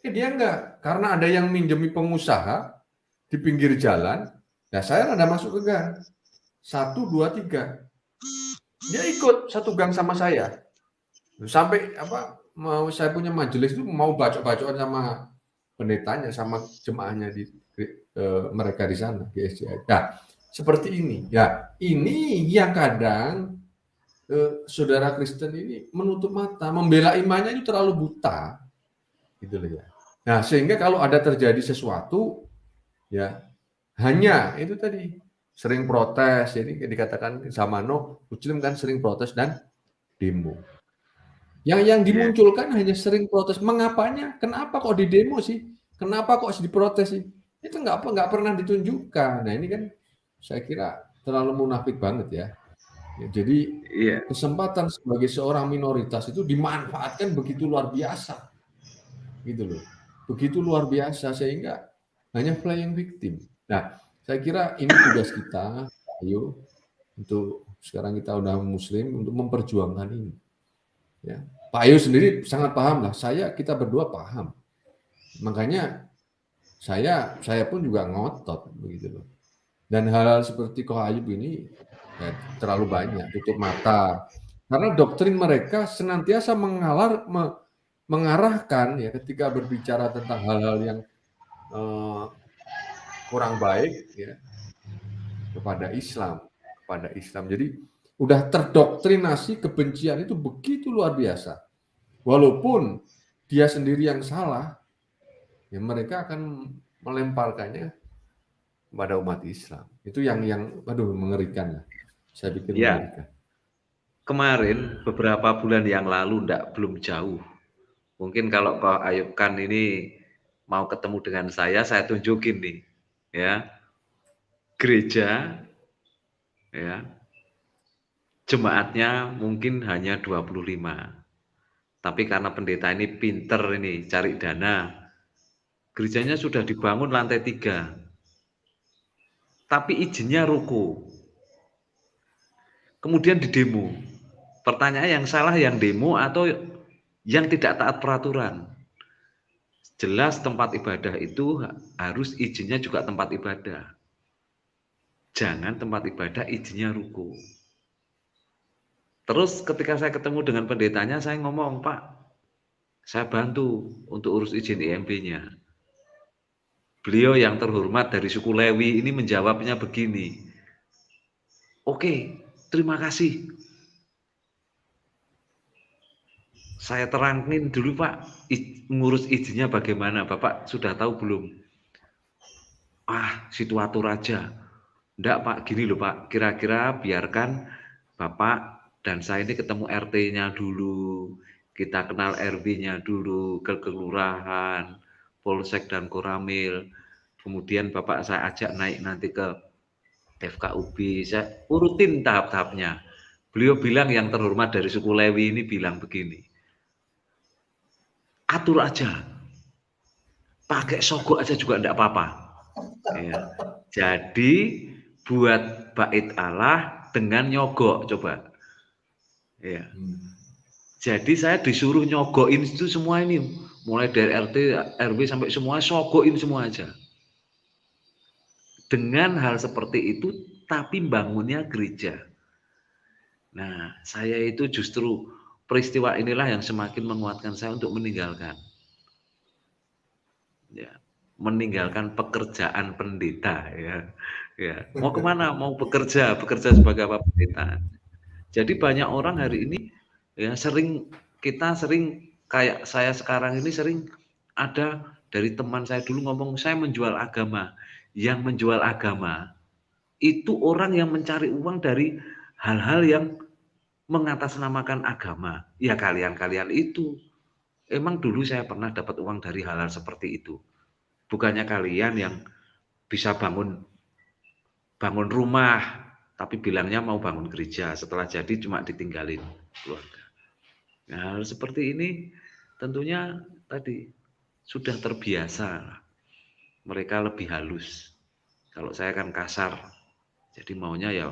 Dia enggak, karena ada yang minjemi pengusaha di pinggir jalan. Nah, saya ada masuk ke gang 1, 2, 3. Dia ikut satu gang sama saya. Sampai mau saya punya majelis itu mau baca-bacaan sama pendetanya, sama jemaahnya mereka di sana di SJI. Nah, seperti ini. Ya, ini yang kadang saudara Kristen ini menutup mata, membela imannya itu terlalu buta, gitu loh ya. Nah, sehingga kalau ada terjadi sesuatu, ya hanya itu tadi sering protes. Jadi dikatakan Zamano, Uclim kan sering protes dan demo. Yang dimunculkan hanya sering protes. Mengapanya? Kenapa kok di demo sih? Kenapa kok diprotes sih? Itu nggak pernah ditunjukkan. Nah ini kan saya kira terlalu munafik banget ya. Jadi kesempatan sebagai seorang minoritas itu dimanfaatkan begitu luar biasa, gitu loh. Begitu luar biasa sehingga hanya playing victim. Nah, saya kira ini tugas kita, ayo untuk sekarang kita udah Muslim untuk memperjuangkan ini. Ya, Pak Ayu sendiri sangat paham lah. Kita berdua paham. Makanya saya pun juga ngotot begitu loh. Dan hal-hal seperti Ko Ayub ini ya, terlalu banyak, tutup mata. Karena doktrin mereka senantiasa mengarahkan ya ketika berbicara tentang hal-hal yang kurang baik ya kepada Islam. Jadi udah terdoktrinasi kebencian itu begitu luar biasa. Walaupun dia sendiri yang salah, ya mereka akan melemparkannya pada umat Islam. Itu yang mengerikan lah. Saya pikir mengerikan. Kemarin beberapa bulan yang lalu belum jauh. Mungkin kalau Ko Ayub Khan ini mau ketemu dengan saya tunjukin nih, ya. Gereja ya. Jemaatnya mungkin hanya 25. Tapi karena pendeta ini pinter ini cari dana, gerejanya sudah dibangun lantai 3. Tapi izinnya ruko. Kemudian didemo. Pertanyaan yang salah yang demo atau yang tidak taat peraturan? Jelas tempat ibadah itu harus izinnya juga tempat ibadah. Jangan tempat ibadah izinnya ruko. Terus ketika saya ketemu dengan pendetanya, saya ngomong, Pak, saya bantu untuk urus izin IMB-nya. Beliau yang terhormat dari suku Lewi ini menjawabnya begini, oke, terima kasih. Saya terangin dulu Pak, ngurus izinnya bagaimana, Bapak sudah tahu belum? Situ atur aja. Enggak Pak, gini loh Pak, kira-kira biarkan Bapak dan saya ini ketemu RT-nya dulu, kita kenal RW-nya dulu, ke kelurahan, Polsek dan Koramil, kemudian Bapak saya ajak naik nanti ke FKUB, saya urutin tahap-tahapnya. Beliau bilang yang terhormat dari suku Lewi ini bilang begini, atur aja, pakai sogok aja juga enggak apa-apa. Ya. Jadi buat bait Allah dengan nyogok, coba. Ya. Jadi saya disuruh nyogokin itu semua ini, mulai dari RT, RW sampai semua, sogokin semua aja. Dengan hal seperti itu, tapi bangunnya gereja. Nah, saya itu justru peristiwa inilah yang semakin menguatkan saya untuk meninggalkan. Ya, meninggalkan pekerjaan pendeta. Ya. Mau kemana? Mau bekerja sebagai apa pendeta. Jadi banyak orang hari ini ya kita sering kayak saya sekarang ini sering ada dari teman saya dulu ngomong saya menjual agama. Yang menjual agama itu orang yang mencari uang dari hal-hal yang mengatasnamakan agama. Ya kalian itu. Emang dulu saya pernah dapat uang dari hal-hal seperti itu. Bukannya kalian yang bisa bangun rumah tapi bilangnya mau bangun gereja, setelah jadi cuma ditinggalin keluarga. Nah, hal seperti ini tentunya tadi sudah terbiasa. Mereka lebih halus. Kalau saya kan kasar, jadi maunya ya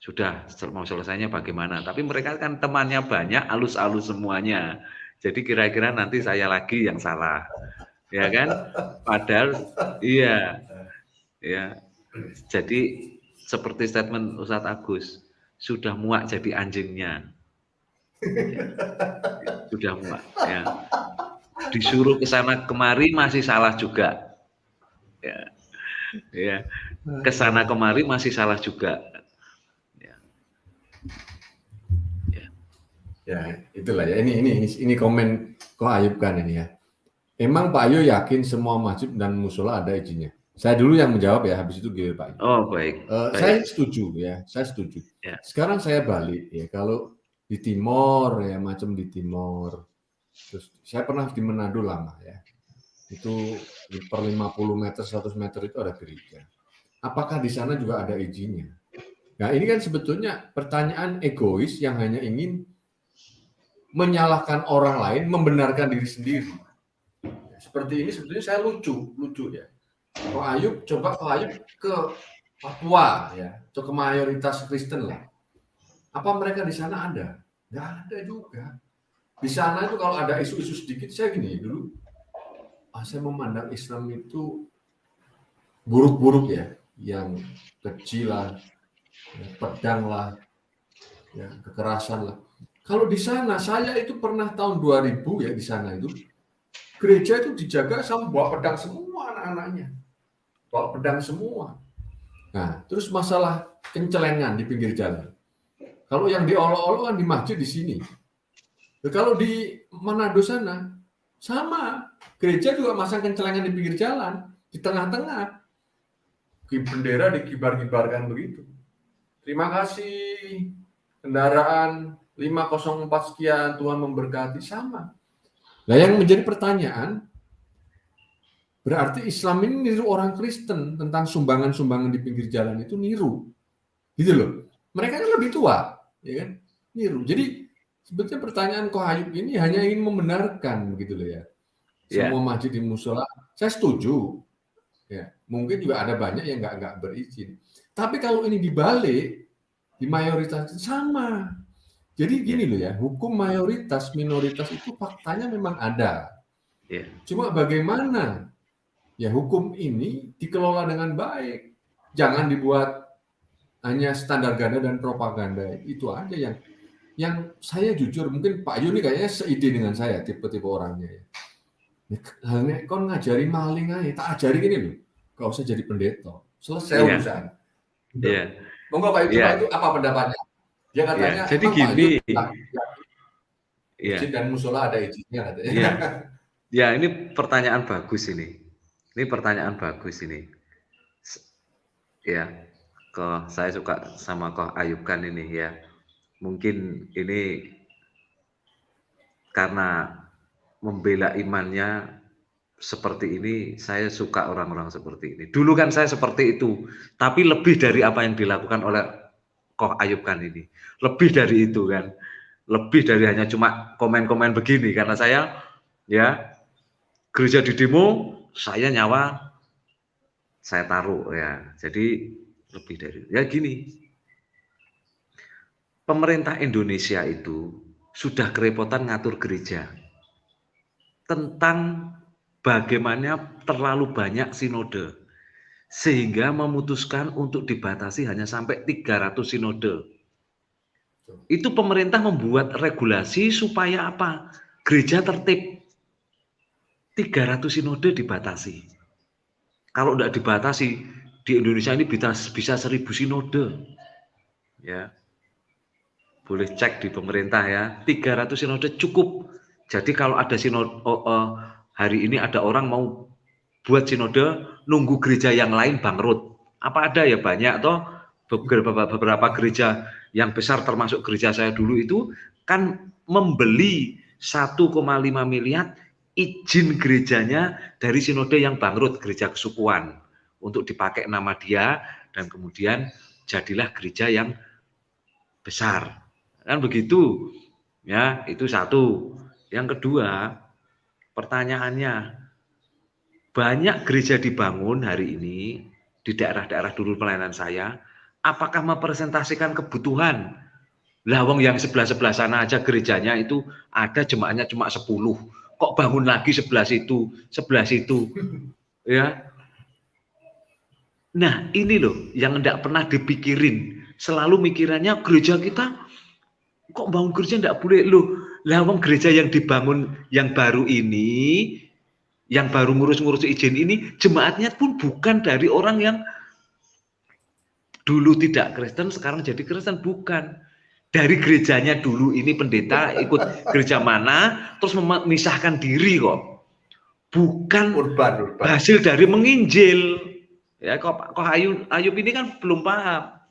sudah mau selesainya bagaimana. Tapi mereka kan temannya banyak, halus-halus semuanya. Jadi kira-kira nanti saya lagi yang salah, ya kan? Padahal iya, ya. Jadi seperti statement Ustadz Agus, sudah muak jadi anjingnya. Ya, sudah muak. Ya. Disuruh ke sana kemari masih salah juga. Ya. Ke sana kemari masih salah juga. Ya, itulah ya. Ini komen Ko Ayub Khan ini ya. Emang Pak Ayu yakin semua masjid dan musola ada izinnya? Saya dulu yang menjawab ya, habis itu giliran Pak Ayu. Oh baik. Saya setuju ya, saya setuju. Ya. Sekarang saya balik ya, kalau di Timor ya, macam di Timor. Terus saya pernah di Manado lama ya. Itu per 50 meter, 100 meter itu ada gereja. Apakah di sana juga ada izinnya? Nah, ini kan sebetulnya pertanyaan egois yang hanya ingin menyalahkan orang lain, membenarkan diri sendiri. Seperti ini sebetulnya saya lucu ya. Kok Ayub, coba Kok Ayub ke Papua ya, atau ke mayoritas Kristen lah. Apa mereka di sana ada? Nggak ada juga. Di sana itu kalau ada isu-isu sedikit, saya gini dulu, saya memandang Islam itu buruk-buruk ya, yang kecil lah, ya, pedang lah, ya, kekerasan lah. Kalau di sana, saya itu pernah tahun 2000 ya di sana itu, gereja itu dijaga sama bawa pedang semua anak-anaknya. Bawa pedang semua. Nah, terus masalah kencelengan di pinggir jalan. Kalau yang diolok-olok kan di masjid di sini. Nah, kalau di Manado sana, sama. Gereja juga masang kencelengan di pinggir jalan, di tengah-tengah. Bendera dikibar-kibarkan begitu. Terima kasih, kendaraan 504 sekian, Tuhan memberkati, sama. Nah, yang menjadi pertanyaan, berarti Islam ini niru orang Kristen tentang sumbangan-sumbangan di pinggir jalan itu niru. Gitu loh. Mereka kan lebih tua, ya kan? Niru. Jadi sebetulnya pertanyaan Ko Ayub ini hanya ingin membenarkan begitu loh ya. Semua masjid di musola, saya setuju. Ya, mungkin juga ada banyak yang nggak berizin. Tapi kalau ini dibalik, di mayoritas sama. Jadi gini loh ya, hukum mayoritas minoritas itu faktanya memang ada. Cuma bagaimana ya hukum ini dikelola dengan baik. Jangan dibuat hanya standar ganda dan propaganda. Itu aja yang saya jujur, mungkin Pak Yuni kayaknya seide dengan saya, tipe-tipe orangnya ya. Halnya kon ngajari maling aja, tak ajari gini loh. Gak usah jadi pendeta. Selesai urusan. Iya. Monggo Pak Yuni itu apa pendapatnya? Dia katanya, jadi gini. Izin dan musola ada izinnya katanya. Iya. Ya, ini pertanyaan bagus ini. Ini pertanyaan bagus ini. Ya, saya suka sama Ko Ayub kan ini ya. Mungkin ini karena membela imannya seperti ini, saya suka orang-orang seperti ini. Dulu kan saya seperti itu, tapi lebih dari apa yang dilakukan oleh Ko Ayub kan ini. Lebih dari itu kan. Lebih dari hanya cuma komen-komen begini, karena saya ya gereja di demo, saya nyawa saya taruh ya. Jadi lebih dari itu. Ya gini. Pemerintah Indonesia itu sudah kerepotan ngatur gereja tentang bagaimana terlalu banyak sinode sehingga memutuskan untuk dibatasi hanya sampai 300 sinode. Itu pemerintah membuat regulasi supaya apa? Gereja tertib. 300 sinode dibatasi. Kalau tidak dibatasi, di Indonesia ini bisa 1000 sinode. Ya. Boleh cek di pemerintah ya, 300 sinode cukup. Jadi kalau ada sinode, hari ini ada orang mau buat sinode, nunggu gereja yang lain bangkrut. Apa ada ya banyak toh, beberapa gereja yang besar termasuk gereja saya dulu itu kan membeli 1,5 miliar izin gerejanya dari sinode yang bangkrut, gereja kesukuan, untuk dipakai nama dia dan kemudian jadilah gereja yang besar. Kan begitu ya, itu satu. Yang kedua, pertanyaannya, banyak gereja dibangun hari ini di daerah-daerah dulu pelayanan saya, apakah mempresentasikan kebutuhan? Lah wong yang sebelah-sebelah sana aja gerejanya itu ada jemaahnya cuma 10, kok bangun lagi sebelah situ ya. Nah ini loh yang tidak pernah dipikirin, selalu mikirannya gereja kita kok bangun gereja enggak boleh loh. Lah wong gereja yang dibangun yang baru ini, yang baru ngurus-ngurus izin ini, jemaatnya pun bukan dari orang yang dulu tidak Kristen sekarang jadi Kristen, bukan. Dari gerejanya dulu ini pendeta ikut gereja mana terus memisahkan diri kok. Bukan urban. Hasil dari menginjil. Ya kok Ayub ini kan belum paham.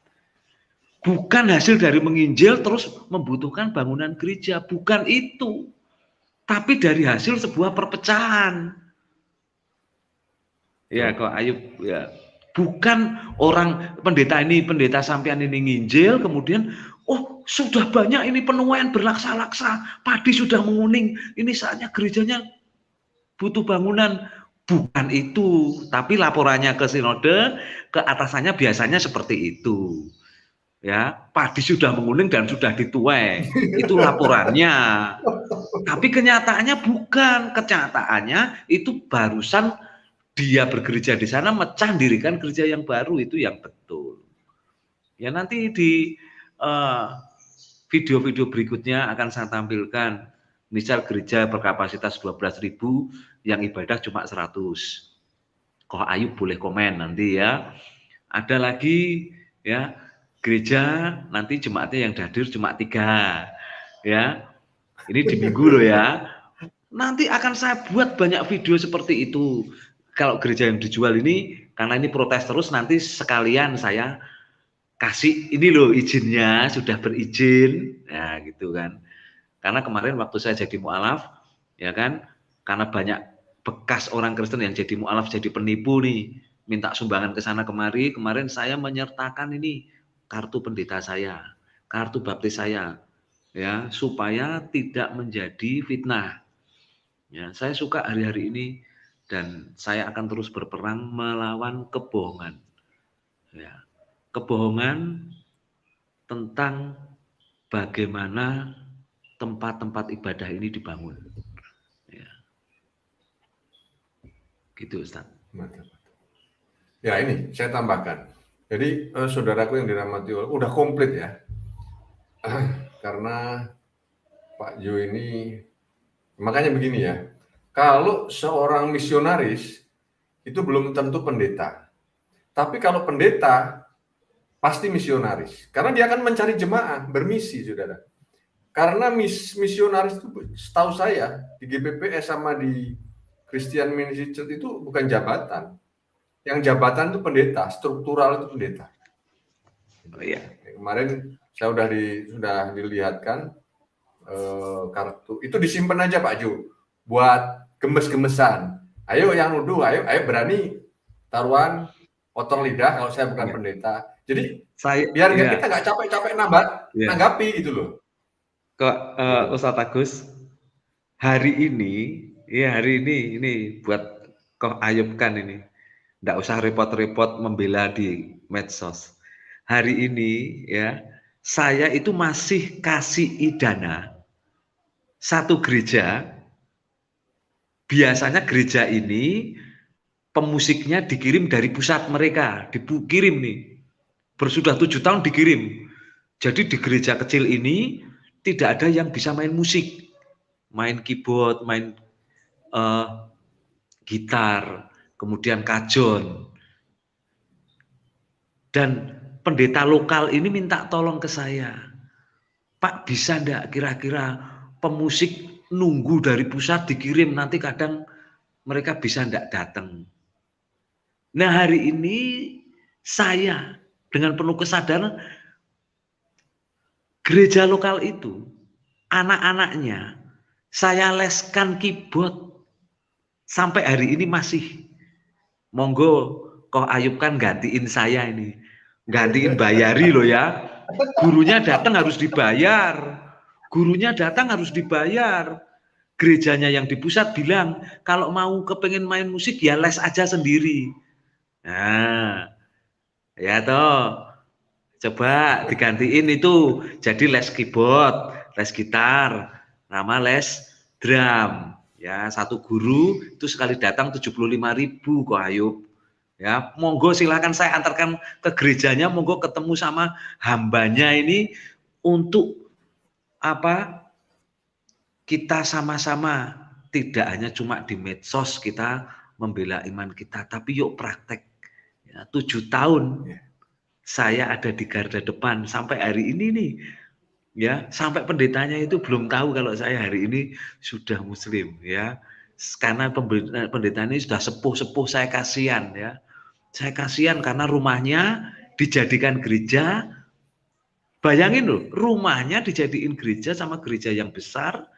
bukan hasil dari menginjil terus membutuhkan bangunan gereja, bukan itu. Tapi dari hasil sebuah perpecahan. Ya, kok Ayub ya. Bukan orang pendeta sampean ini nginjil, kemudian oh sudah banyak ini penuaian berlaksa-laksa, padi sudah menguning, ini saatnya gerejanya butuh bangunan. Bukan itu, tapi laporannya ke sinode, ke atasannya biasanya seperti itu. Ya, padi sudah menguning dan sudah dituai, itu laporannya. Tapi kenyataannya bukan, kenyataannya itu barusan dia bergereja di sana, mecah dirikan gereja yang baru, itu yang betul. Ya nanti di video-video berikutnya akan saya tampilkan, misal gereja berkapasitas 12.000 yang ibadah cuma 100. Kok Ayub boleh komen nanti ya. Ada lagi ya gereja nanti jemaatnya yang hadir cuma 3 ya. Ini di minggu loh ya. Nanti akan saya buat banyak video seperti itu. Kalau gereja yang dijual ini, karena ini protes terus, nanti sekalian saya kasih ini loh izinnya, sudah berizin, ya gitu kan. Karena kemarin waktu saya jadi mu'alaf, ya kan, karena banyak bekas orang Kristen yang jadi mu'alaf, jadi penipu nih, minta sumbangan ke sana kemari, kemarin saya menyertakan ini kartu pendeta saya, kartu baptis saya, ya supaya tidak menjadi fitnah. Ya, saya suka hari-hari ini dan saya akan terus berperang melawan kebohongan. Ya, kebohongan tentang bagaimana tempat-tempat ibadah ini dibangun. Ya. Gitu Ustaz. Ya ini saya tambahkan. Jadi saudaraku yang dirahmati Allah, udah komplit ya. Karena Pak Jo ini, makanya begini ya, kalau seorang misionaris itu belum tentu pendeta. Tapi kalau pendeta pasti misionaris. Karena dia akan mencari jemaah, bermisi saudara. Karena misionaris itu setahu saya di GPPS sama di Christian Ministry Church itu bukan jabatan. Yang jabatan itu pendeta, struktural itu pendeta. Oh iya. Kemarin saya sudah dilihatkan kartu itu disimpan aja Pak Jo buat gemes-gemesan. Ayo yang nuduh, ayo berani taruhan potong lidah kalau saya bukan pendeta. Jadi biar kita nggak capek-capek nanggapi gitu loh. Kok Ustaz Agus hari ini buat Koh Ayub kan ini nggak usah repot-repot membela di medsos. Hari ini ya saya itu masih kasih dana satu gereja. Biasanya gereja ini pemusiknya dikirim dari pusat mereka, dikirim nih. Bersudah 7 tahun dikirim. Jadi di gereja kecil ini tidak ada yang bisa main musik, main keyboard, main gitar, kemudian kajon. Dan pendeta lokal ini minta tolong ke saya, Pak bisa enggak kira-kira pemusik nunggu dari pusat dikirim, nanti kadang mereka bisa enggak datang. Nah hari ini saya dengan penuh kesadaran, gereja lokal itu anak-anaknya saya leskan keyboard sampai hari ini masih. Monggo Koh Ayub kan gantiin saya ini, gantiin bayari loh ya. Gurunya datang harus dibayar. Gurunya datang harus dibayar. Gerejanya yang di pusat bilang kalau mau kepengen main musik ya les aja sendiri. Nah, ya toh. Coba digantiin itu jadi les keyboard, les gitar, nama les drum. Ya, satu guru itu sekali datang 75.000 Koh Ayub. Ya, monggo silakan saya antarkan ke gerejanya, monggo ketemu sama hambanya ini untuk apa? Kita sama-sama tidak hanya cuma di medsos kita membela iman kita, tapi yuk praktek. Ya, 7 tahun saya ada di garda depan sampai hari ini nih. Ya, sampai pendetanya itu belum tahu kalau saya hari ini sudah muslim ya. Karena pendeta ini sudah sepuh-sepuh, saya kasihan ya. Saya kasihan karena rumahnya dijadikan gereja, Bayangin loh, rumahnya dijadiin gereja sama gereja yang besar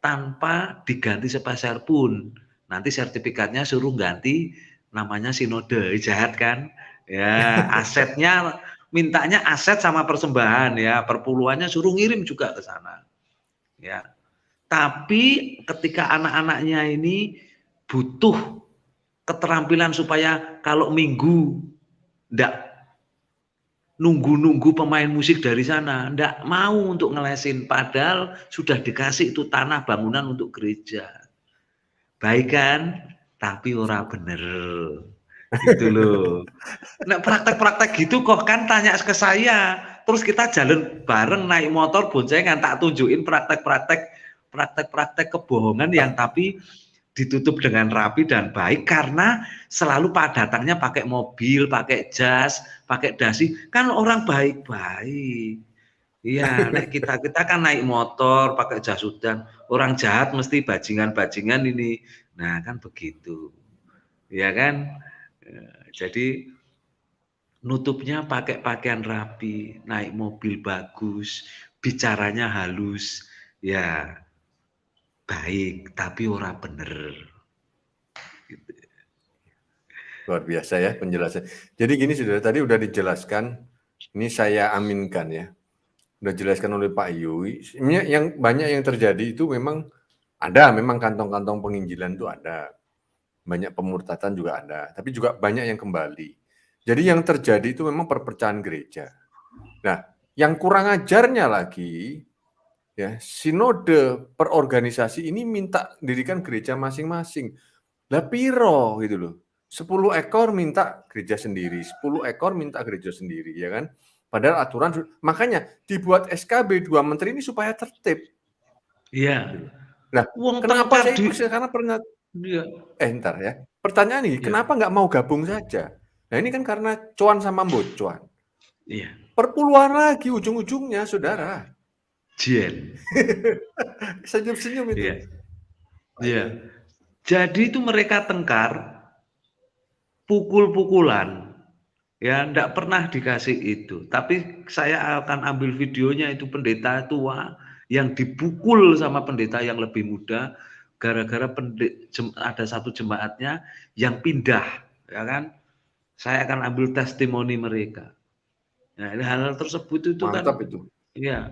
tanpa diganti sepeser pun. Nanti sertifikatnya suruh ganti namanya sinode, jahat kan? Ya, asetnya mintanya aset sama persembahan ya, perpuluhannya suruh ngirim juga ke sana. Ya. Tapi ketika anak-anaknya ini butuh keterampilan supaya kalau minggu ndak nunggu-nunggu pemain musik dari sana, ndak mau untuk ngelesin, padahal sudah dikasih itu tanah bangunan untuk gereja. Baik kan? Tapi ora bener. Gitu loh. Nah, praktek-praktek gitu kok kan tanya ke saya. Terus kita jalan bareng naik motor boncengan, tak tunjukin praktek-praktek kebohongan yang tapi ditutup dengan rapi dan baik karena selalu padatannya pakai mobil, pakai jas, pakai dasi. Kan orang baik-baik. Iya, nek kita kan naik motor, pakai jas hujan. Orang jahat mesti bajingan-bajingan ini. Nah, kan begitu. Ya kan? Jadi nutupnya pakai pakaian rapi, naik mobil bagus, bicaranya halus. Ya, baik, tapi ora bener. Luar biasa ya penjelasan. Jadi gini saudara, tadi udah dijelaskan, ini saya aminkan ya. Udah dijelaskan oleh Pak Yui. Sebenarnya yang banyak yang terjadi itu memang ada, memang kantong-kantong penginjilan itu ada. Banyak pemurtatan juga ada, tapi juga banyak yang kembali. Jadi yang terjadi itu memang perpecahan gereja. Nah, yang kurang ajarnya lagi, ya sinode perorganisasi ini minta dirikan gereja masing-masing. Lah piro gitu loh. 10 ekor minta gereja sendiri, 10 ekor minta gereja sendiri, ya kan? Padahal aturan, makanya dibuat SKB 2 menteri ini supaya tertib. Iya. Nah, kenapa saya ikut? Karena pernah, iya. ntar ya. Pertanyaan ini, kenapa nggak mau gabung saja? Nah ini kan karena cuan sama bocuan. Iya. Perpuluhan lagi ujung-ujungnya, saudara. Jen. Senyum-senyum itu. Iya. Iya. Jadi itu mereka tengkar, pukul-pukulan, ya enggak pernah dikasih itu. Tapi saya akan ambil videonya itu pendeta tua yang dipukul sama pendeta yang lebih muda, gara-gara ada satu jemaatnya yang pindah, ya kan? Saya akan ambil testimoni mereka. Nah, hal-hal tersebut itu mantap kan, itu. ya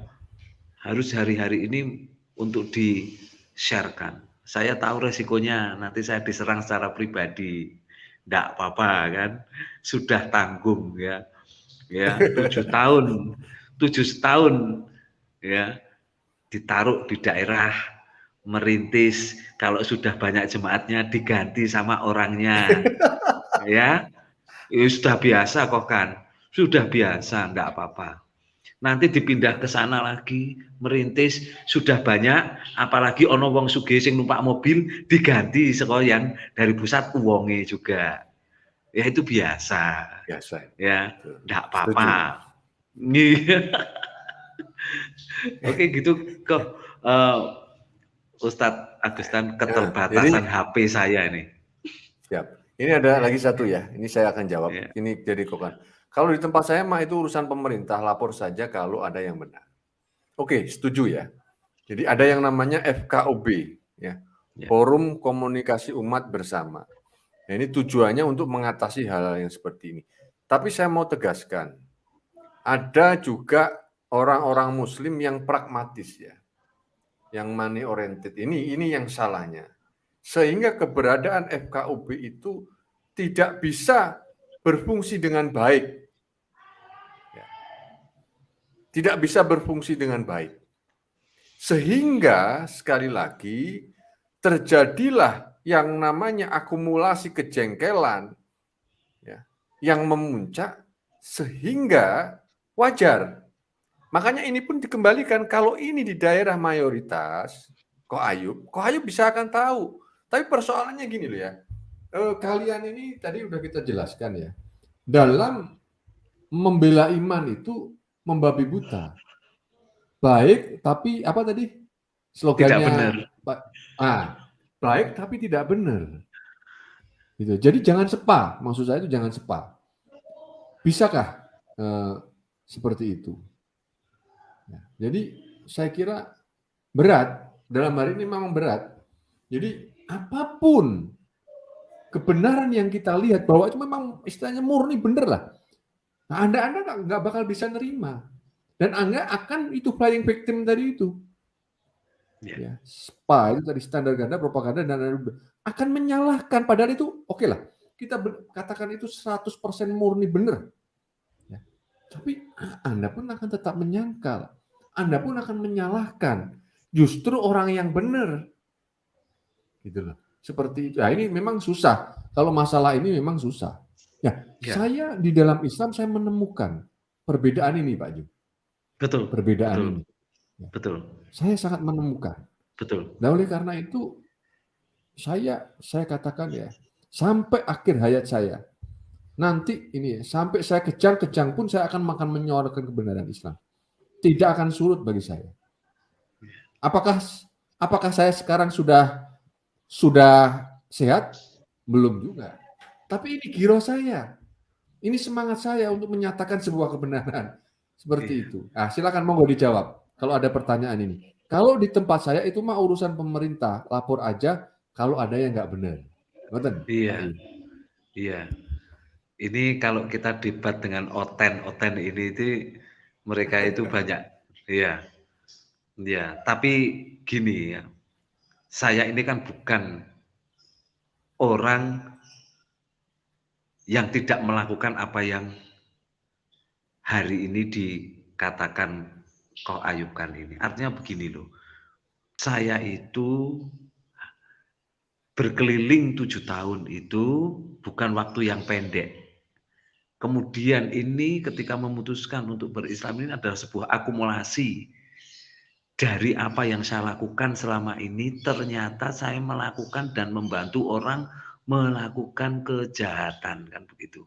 harus hari-hari ini untuk di-sharekan. Saya tahu resikonya, nanti saya diserang secara pribadi. Enggak apa-apa kan, sudah tanggung ya. Ya, 7 tahun ya ditaruh di daerah, merintis, kalau sudah banyak jemaatnya diganti sama orangnya. Ya, sudah biasa kok kan. Sudah biasa, enggak apa-apa. Nanti dipindah ke sana lagi, merintis, sudah banyak, apalagi ono wong sugih sing numpak mobil, diganti saka yang dari pusat uwonge juga. Ya itu biasa. Biasa. Ya, enggak apa-apa. Oke gitu kok Ustadz Agustan, keterbatasan HP saya ini. Siap. Ini ada lagi satu ya, ini saya akan jawab. Ya. Ini jadi kokan. Kalau di tempat saya mah itu urusan pemerintah, lapor saja kalau ada yang benar. Oke, setuju ya. Jadi ada yang namanya FKOB, ya, Forum Komunikasi Umat Bersama. Nah, ini tujuannya untuk mengatasi hal-hal yang seperti ini. Tapi saya mau tegaskan, ada juga orang-orang Muslim yang pragmatis ya, yang money oriented. Ini yang salahnya. Sehingga keberadaan FKOB itu tidak bisa berfungsi dengan baik. Tidak bisa berfungsi dengan baik. Sehingga sekali lagi terjadilah yang namanya akumulasi kejengkelan ya, yang memuncak sehingga wajar. Makanya ini pun dikembalikan kalau ini di daerah mayoritas, Ko Ayub bisa akan tahu. Tapi persoalannya gini loh ya. Kalian ini tadi udah kita jelaskan ya. Dalam membela iman itu membabi buta. Baik, tapi apa tadi slogannya? Tidak benar. Baik tapi tidak benar. Gitu. Jadi jangan sepa. Maksud saya itu jangan sepa. Bisakah seperti itu? Ya, jadi saya kira berat, dalam hari ini memang berat. Jadi apapun kebenaran yang kita lihat bahwa itu memang istilahnya murni bener lah. Nah, Anda nggak bakal bisa nerima. Dan Anda akan itu playing victim tadi itu. Ya, SPA itu tadi standar ganda, propaganda, dan akan menyalahkan. Padahal itu oke lah. Kita katakan itu 100% murni bener. Ya. Tapi Anda pun akan tetap menyangkal. Anda pun akan menyalahkan. Justru orang yang benar. Gitu loh. Seperti itu. Nah, ini memang susah. Kalau masalah ini memang susah. Ya, saya di dalam Islam saya menemukan perbedaan ini, Pak Ju. Betul. Perbedaan betul, ini. Ya. Betul. Saya sangat menemukan. Betul. Nah, oleh karena itu saya katakan ya, sampai akhir hayat saya, nanti ini sampai saya kejang-kejang pun saya akan makan menyuarakan kebenaran Islam. Tidak akan surut bagi saya. Apakah saya sekarang sudah sehat? Belum juga. Tapi ini giro saya. Ini semangat saya untuk menyatakan sebuah kebenaran. Seperti itu. Nah, silakan monggo dijawab kalau ada pertanyaan ini. Kalau di tempat saya itu mah urusan pemerintah, lapor aja kalau ada yang nggak benar. Betul? Iya. Ini kalau kita debat dengan oten ini itu mereka itu banyak. Iya. Tapi gini ya, saya ini kan bukan orang yang tidak melakukan apa yang hari ini dikatakan Koh Ayubkan ini. Artinya begini loh, saya itu berkeliling 7 tahun itu bukan waktu yang pendek. Kemudian ini ketika memutuskan untuk berislam ini adalah sebuah akumulasi dari apa yang saya lakukan selama ini. Ternyata saya melakukan dan membantu orang melakukan kejahatan, kan begitu.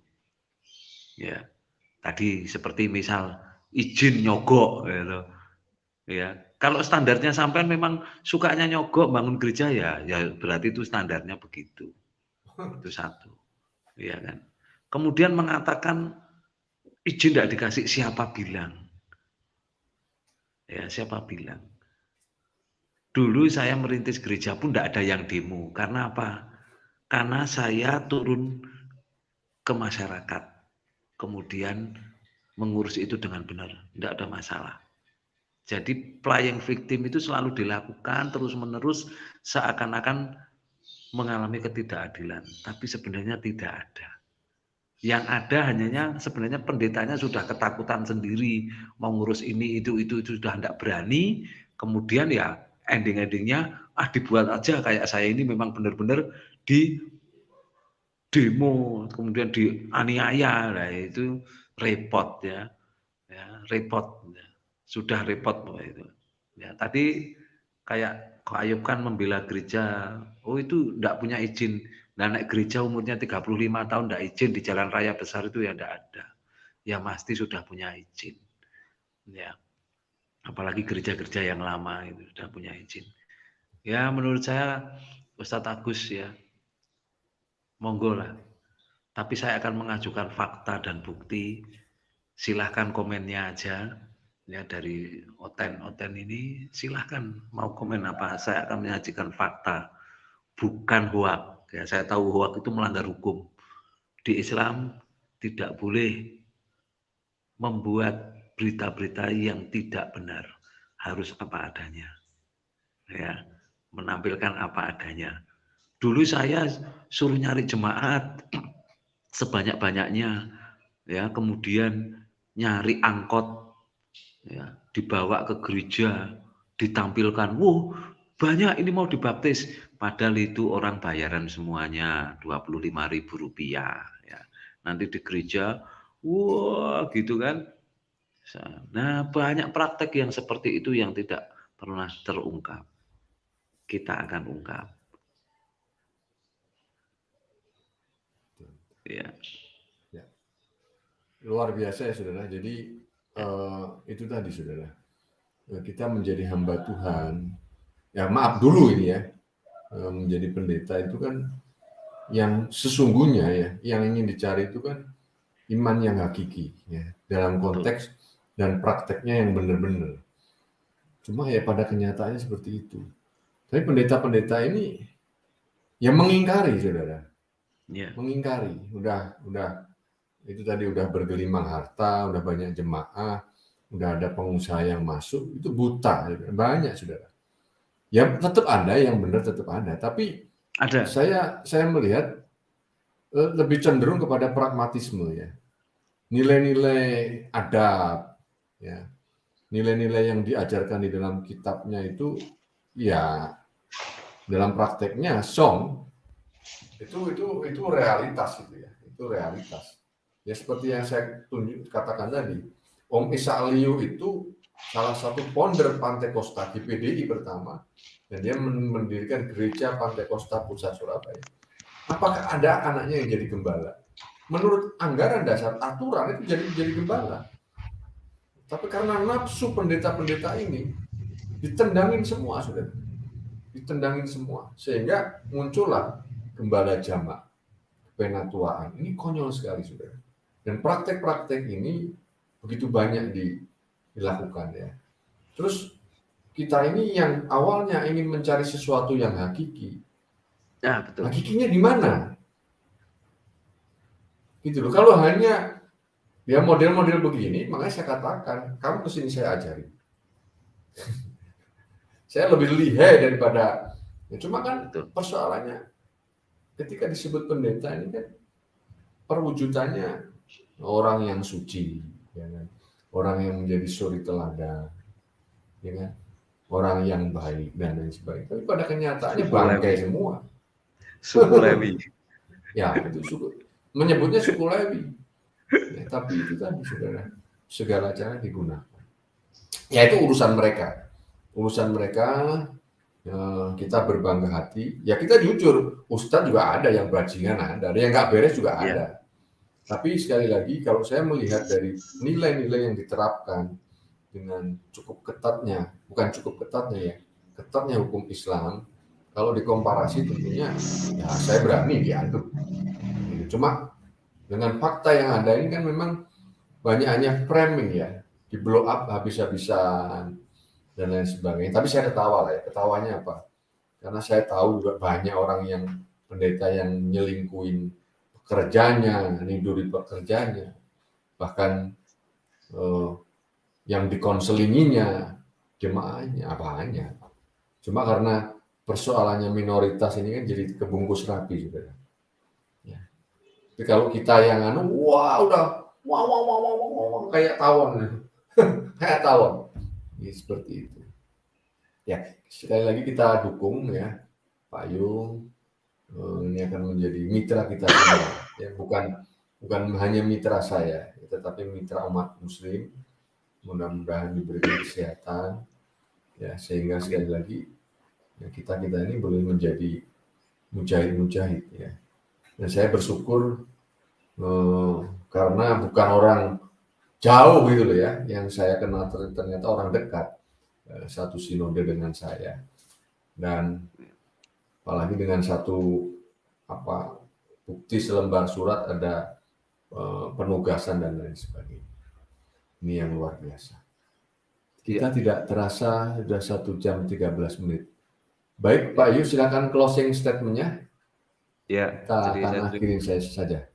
Ya, tadi seperti misal izin nyogok, gitu. Ya, kalau standarnya sampean memang sukanya nyogok bangun gereja ya berarti itu standarnya begitu. Itu satu, ya kan. Kemudian mengatakan izin tidak dikasih, siapa bilang? Ya, siapa bilang? Dulu saya merintis gereja pun tidak ada yang demo. Karena apa? Karena saya turun ke masyarakat, kemudian mengurus itu dengan benar, tidak ada masalah. Jadi playing victim itu selalu dilakukan terus-menerus seakan-akan mengalami ketidakadilan, tapi sebenarnya tidak ada. Yang ada hanya sebenarnya pendetanya sudah ketakutan sendiri, mau ngurus ini itu sudah tidak berani. Kemudian ya ending-endingnya dibuat aja kayak saya ini memang benar-benar di demo, kemudian dianiaya, lah itu repot ya repot ya. Sudah repot itu. Ya tadi kayak Koh Ayub kan membela gereja, itu enggak punya izin. Nah, naik gereja umurnya 35 tahun enggak izin di jalan raya besar itu ya enggak ada. Ya pasti sudah punya izin. Ya. Apalagi gereja-gereja yang lama itu sudah punya izin. Ya menurut saya Ustadz Agus ya, monggo lah. Tapi saya akan mengajukan fakta dan bukti. Silahkan komennya aja. Ya dari oten ini silahkan mau komen apa, saya akan menyajikan fakta, bukan hoak. Ya, saya tahu hoak itu melanggar hukum. Di Islam tidak boleh membuat berita-berita yang tidak benar, harus apa adanya. Ya, menampilkan apa adanya. Dulu saya suruh nyari jemaat sebanyak-banyaknya, ya, kemudian nyari angkot, ya, dibawa ke gereja, ditampilkan, banyak ini mau dibaptis, padahal itu orang bayaran semuanya Rp25.000 ya. Nanti di gereja, gitu kan. Nah, banyak praktek yang seperti itu yang tidak pernah terungkap. Kita akan ungkap. Ya. Luar biasa ya saudara. Jadi itu tadi saudara, kita menjadi hamba Tuhan. Ya maaf dulu ini ya, menjadi pendeta itu kan yang sesungguhnya ya, yang ingin dicari itu kan iman yang hakiki ya, dalam konteks dan prakteknya yang benar-benar. Cuma ya pada kenyataannya seperti itu. Tapi pendeta-pendeta ini yang mengingkari, saudara, Ya. mengingkari. Udah itu tadi udah bergelimang harta, udah banyak jemaah, udah ada pengusaha yang masuk, itu buta, banyak, saudara. Ya tetap ada yang benar, tetap ada. Tapi Ada. saya melihat lebih cenderung kepada pragmatisme, ya. Nilai-nilai adab, ya. Nilai-nilai yang diajarkan di dalam kitabnya itu, ya dalam prakteknya song itu realitas, itu ya, itu realitas. Ya seperti yang saya katakan tadi, Om Ishak Liu itu salah satu founder Pantai Kosta di PDI pertama, dan dia mendirikan gereja Pantai Kosta Pusat Surabaya. Apakah ada anaknya yang jadi gembala? Menurut anggaran dasar aturan itu jadi gembala. Tapi karena nafsu pendeta-pendeta ini ditendangin semua, saudara. Ditendangin semua, sehingga muncullah gembala jamak, penatuaan. Ini konyol sekali, saudara. Dan praktek-praktek ini begitu banyak dilakukan, ya. Terus kita ini yang awalnya ingin mencari sesuatu yang hakiki, Ya, betul. hakikinya di mana? Gitu loh. Kalau hanya ya model-model begini, makanya saya katakan, kamu kesini saya ajari. Saya lebih lihai daripada, ya cuma kan Betul. persoalannya ketika disebut pendeta ini kan perwujudannya orang yang suci, ya kan? Orang yang menjadi suri teladan, ya kan? Orang yang baik dan lain sebagainya. Tapi pada kenyataannya Suku bangkai Lewi. semua. Suku Lewi. Ya itu suku, menyebutnya suku Lewi. Ya, tapi itu tadi, saudara, segala cara digunakan. Ya itu urusan mereka. Urusan mereka, kita berbangga hati. Ya kita jujur, Ustadz juga ada yang bajingan, ada yang nggak beres juga ada. Ya. Tapi sekali lagi, kalau saya melihat dari nilai-nilai yang diterapkan dengan cukup ketatnya, bukan cukup ketatnya ya, ketatnya hukum Islam, kalau dikomparasi tentunya, ya saya berani diaduk. Cuma dengan fakta yang ada ini kan memang banyaknya framing ya, di blow up habis-habisan dan lain sebagainya. Tapi saya ketawa lah ya, ketawanya apa? Karena saya tahu juga banyak orang yang pendeta yang nyelingkuin pekerjanya, niduri pekerjanya, bahkan yang dikonselinginya jemaahnya apanya. Cuma karena persoalannya minoritas ini kan jadi kebungkus rapi, saudara. Ya. Tapi kalau kita yang udah kayak tawon, kayak tawon, ya, seperti itu. Ya sekali lagi kita dukung ya Pak Yung, ini akan menjadi mitra kita semua. Ya bukan hanya mitra saya, tetapi mitra umat Muslim. Mudah-mudahan diberikan kesehatan, ya sehingga sekali lagi ya, kita ini boleh menjadi mujahid ya. Dan saya bersyukur karena bukan orang jauh gitu loh ya, yang saya kenal ternyata orang dekat, satu sinode dengan saya, dan apalagi dengan satu bukti selembar surat ada penugasan dan lain sebagainya. Ini yang luar biasa. Kita tidak terasa sudah 1 jam 13 menit. Baik Pak Yu, silakan closing statement-nya. Ya, Kita akan akhirin saja.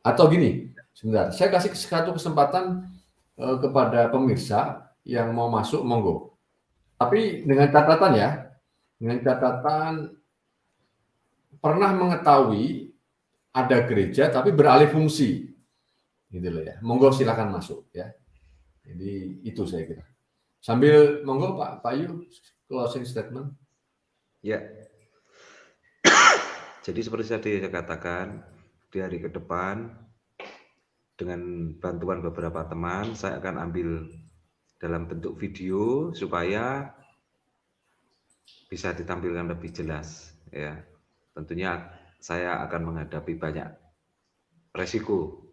Atau gini, sebentar, saya kasih satu kesempatan kepada pemirsa yang mau masuk, monggo. Tapi dengan catatan ya, dengan catatan pernah mengetahui ada gereja tapi beralih fungsi, gitu loh ya. Monggo silakan masuk ya. Jadi itu saya kira. Sambil monggo Pak Yu closing statement. Ya. Jadi seperti tadi saya katakan, di hari ke depan dengan bantuan beberapa teman saya akan ambil dalam bentuk video supaya bisa ditampilkan lebih jelas ya. Tentunya saya akan menghadapi banyak resiko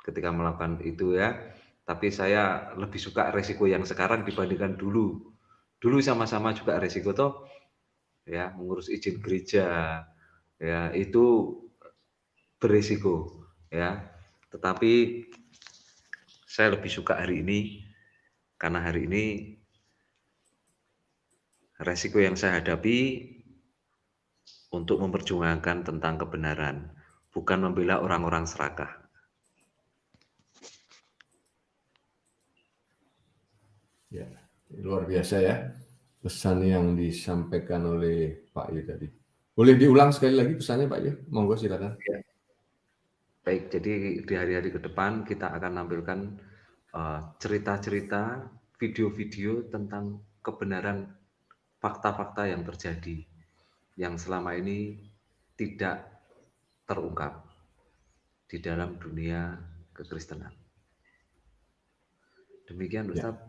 ketika melakukan itu ya. Tapi saya lebih suka resiko yang sekarang dibandingkan dulu. Dulu sama-sama juga resiko toh, ya mengurus izin gereja, ya itu beresiko, ya. Tetapi saya lebih suka hari ini karena hari ini resiko yang saya hadapi untuk memperjuangkan tentang kebenaran, bukan membela orang-orang serakah. Ya, luar biasa ya pesan yang disampaikan oleh Pak Yu tadi. Boleh diulang sekali lagi pesannya Pak Yu? Monggo silakan. Ya. Baik, jadi di hari-hari ke depan kita akan nampilkan cerita-cerita, video-video tentang kebenaran fakta-fakta yang terjadi, yang selama ini tidak terungkap di dalam dunia kekristenan. Demikian Ustaz. Ya.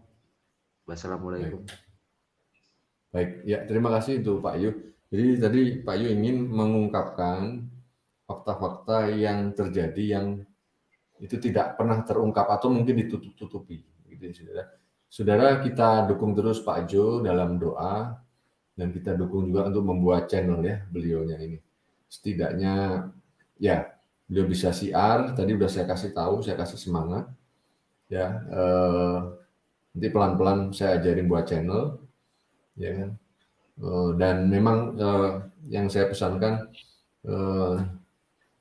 Wassalamualaikum. Baik, ya terima kasih untuk Pak Yu. Jadi tadi Pak Yu ingin mengungkapkan fakta-fakta yang terjadi yang itu tidak pernah terungkap atau mungkin ditutup-tutupi. Gitu ya, saudara. Saudara, kita dukung terus Pak Jo dalam doa dan kita dukung juga untuk membuat channel ya beliaunya ini. Setidaknya ya beliau bisa siar. Tadi udah saya kasih tahu, saya kasih semangat. Ya, nanti pelan-pelan saya ajarin buat channel, ya kan. Dan memang yang saya pesankan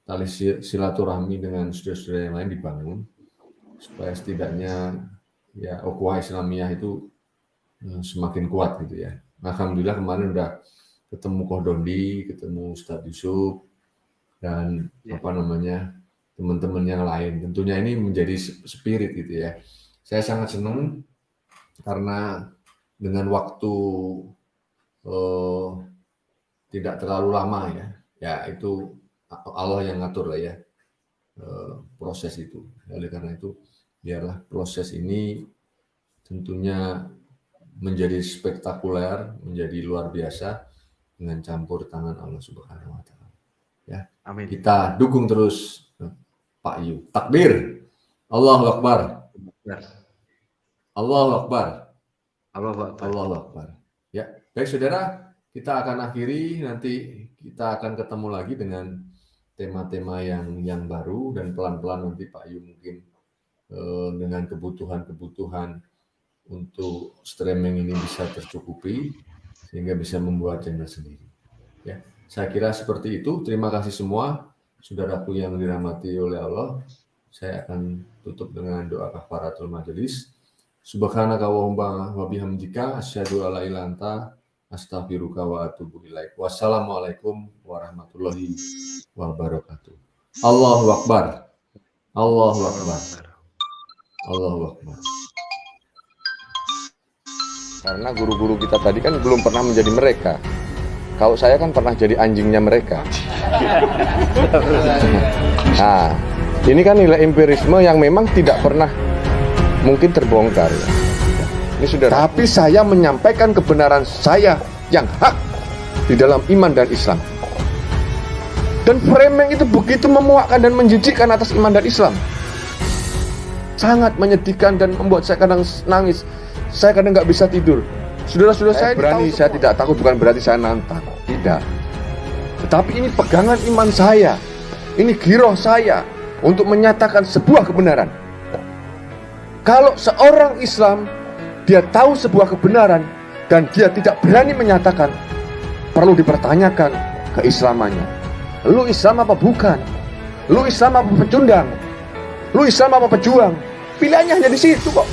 tali silaturahmi dengan saudara-saudara yang lain dibangun supaya setidaknya ya ukhuwah Islamiyah itu semakin kuat gitu ya. Alhamdulillah kemarin udah ketemu Koh Dondi, ketemu Ustadz Yusuf dan teman-teman yang lain. Tentunya ini menjadi spirit gitu ya. Saya sangat senang karena dengan waktu tidak terlalu lama ya itu Allah yang ngatur lah ya proses itu. Oleh karena itu biarlah proses ini tentunya menjadi spektakuler, menjadi luar biasa dengan campur tangan Allah Subhanahu wa taala. Ya. Amin. Kita dukung terus Pak Yu. Takbir. Allahu Akbar. Allahu Akbar. Allahu Akbar. Ya, baik saudara, kita akan akhiri, nanti kita akan ketemu lagi dengan tema-tema yang baru dan pelan-pelan nanti Pak Yu mungkin dengan kebutuhan untuk streaming ini bisa tercukupi sehingga bisa membuat channel sendiri. Ya, saya kira seperti itu. Terima kasih semua saudaraku yang dirahmati oleh Allah. Saya akan tutup dengan doa kafaratul majelis. Subhanaka wa bihamdika asyhadu alla ilaha illa anta astaghfiruka wa atubu ilaik. Wassalamualaikum warahmatullahi wabarakatuh. Allahu Akbar. Allahu Akbar. Allahu Akbar. Karena guru-guru kita tadi kan belum pernah menjadi mereka. Kalau saya kan pernah jadi anjingnya mereka. Nah, ini kan nilai empirisme yang memang tidak pernah mungkin terbongkar ya. Ini sudah. Tapi saya menyampaikan kebenaran saya yang hak di dalam iman dan Islam. Dan framing itu begitu memuakkan dan menjijikkan atas iman dan Islam. Sangat menyedihkan dan membuat saya kadang nangis. Saya kadang nggak bisa tidur. Saudara-saudara saya berani, saya tidak takut, bukan berarti saya nantang. Tidak. Tetapi ini pegangan iman saya. Ini giroh saya untuk menyatakan sebuah kebenaran. Kalau seorang Islam, dia tahu sebuah kebenaran dan dia tidak berani menyatakan, perlu dipertanyakan keislamannya. Lu Islam apa bukan? Lu Islam apa pecundang? Lu Islam apa pejuang? Pilihannya hanya di situ kok.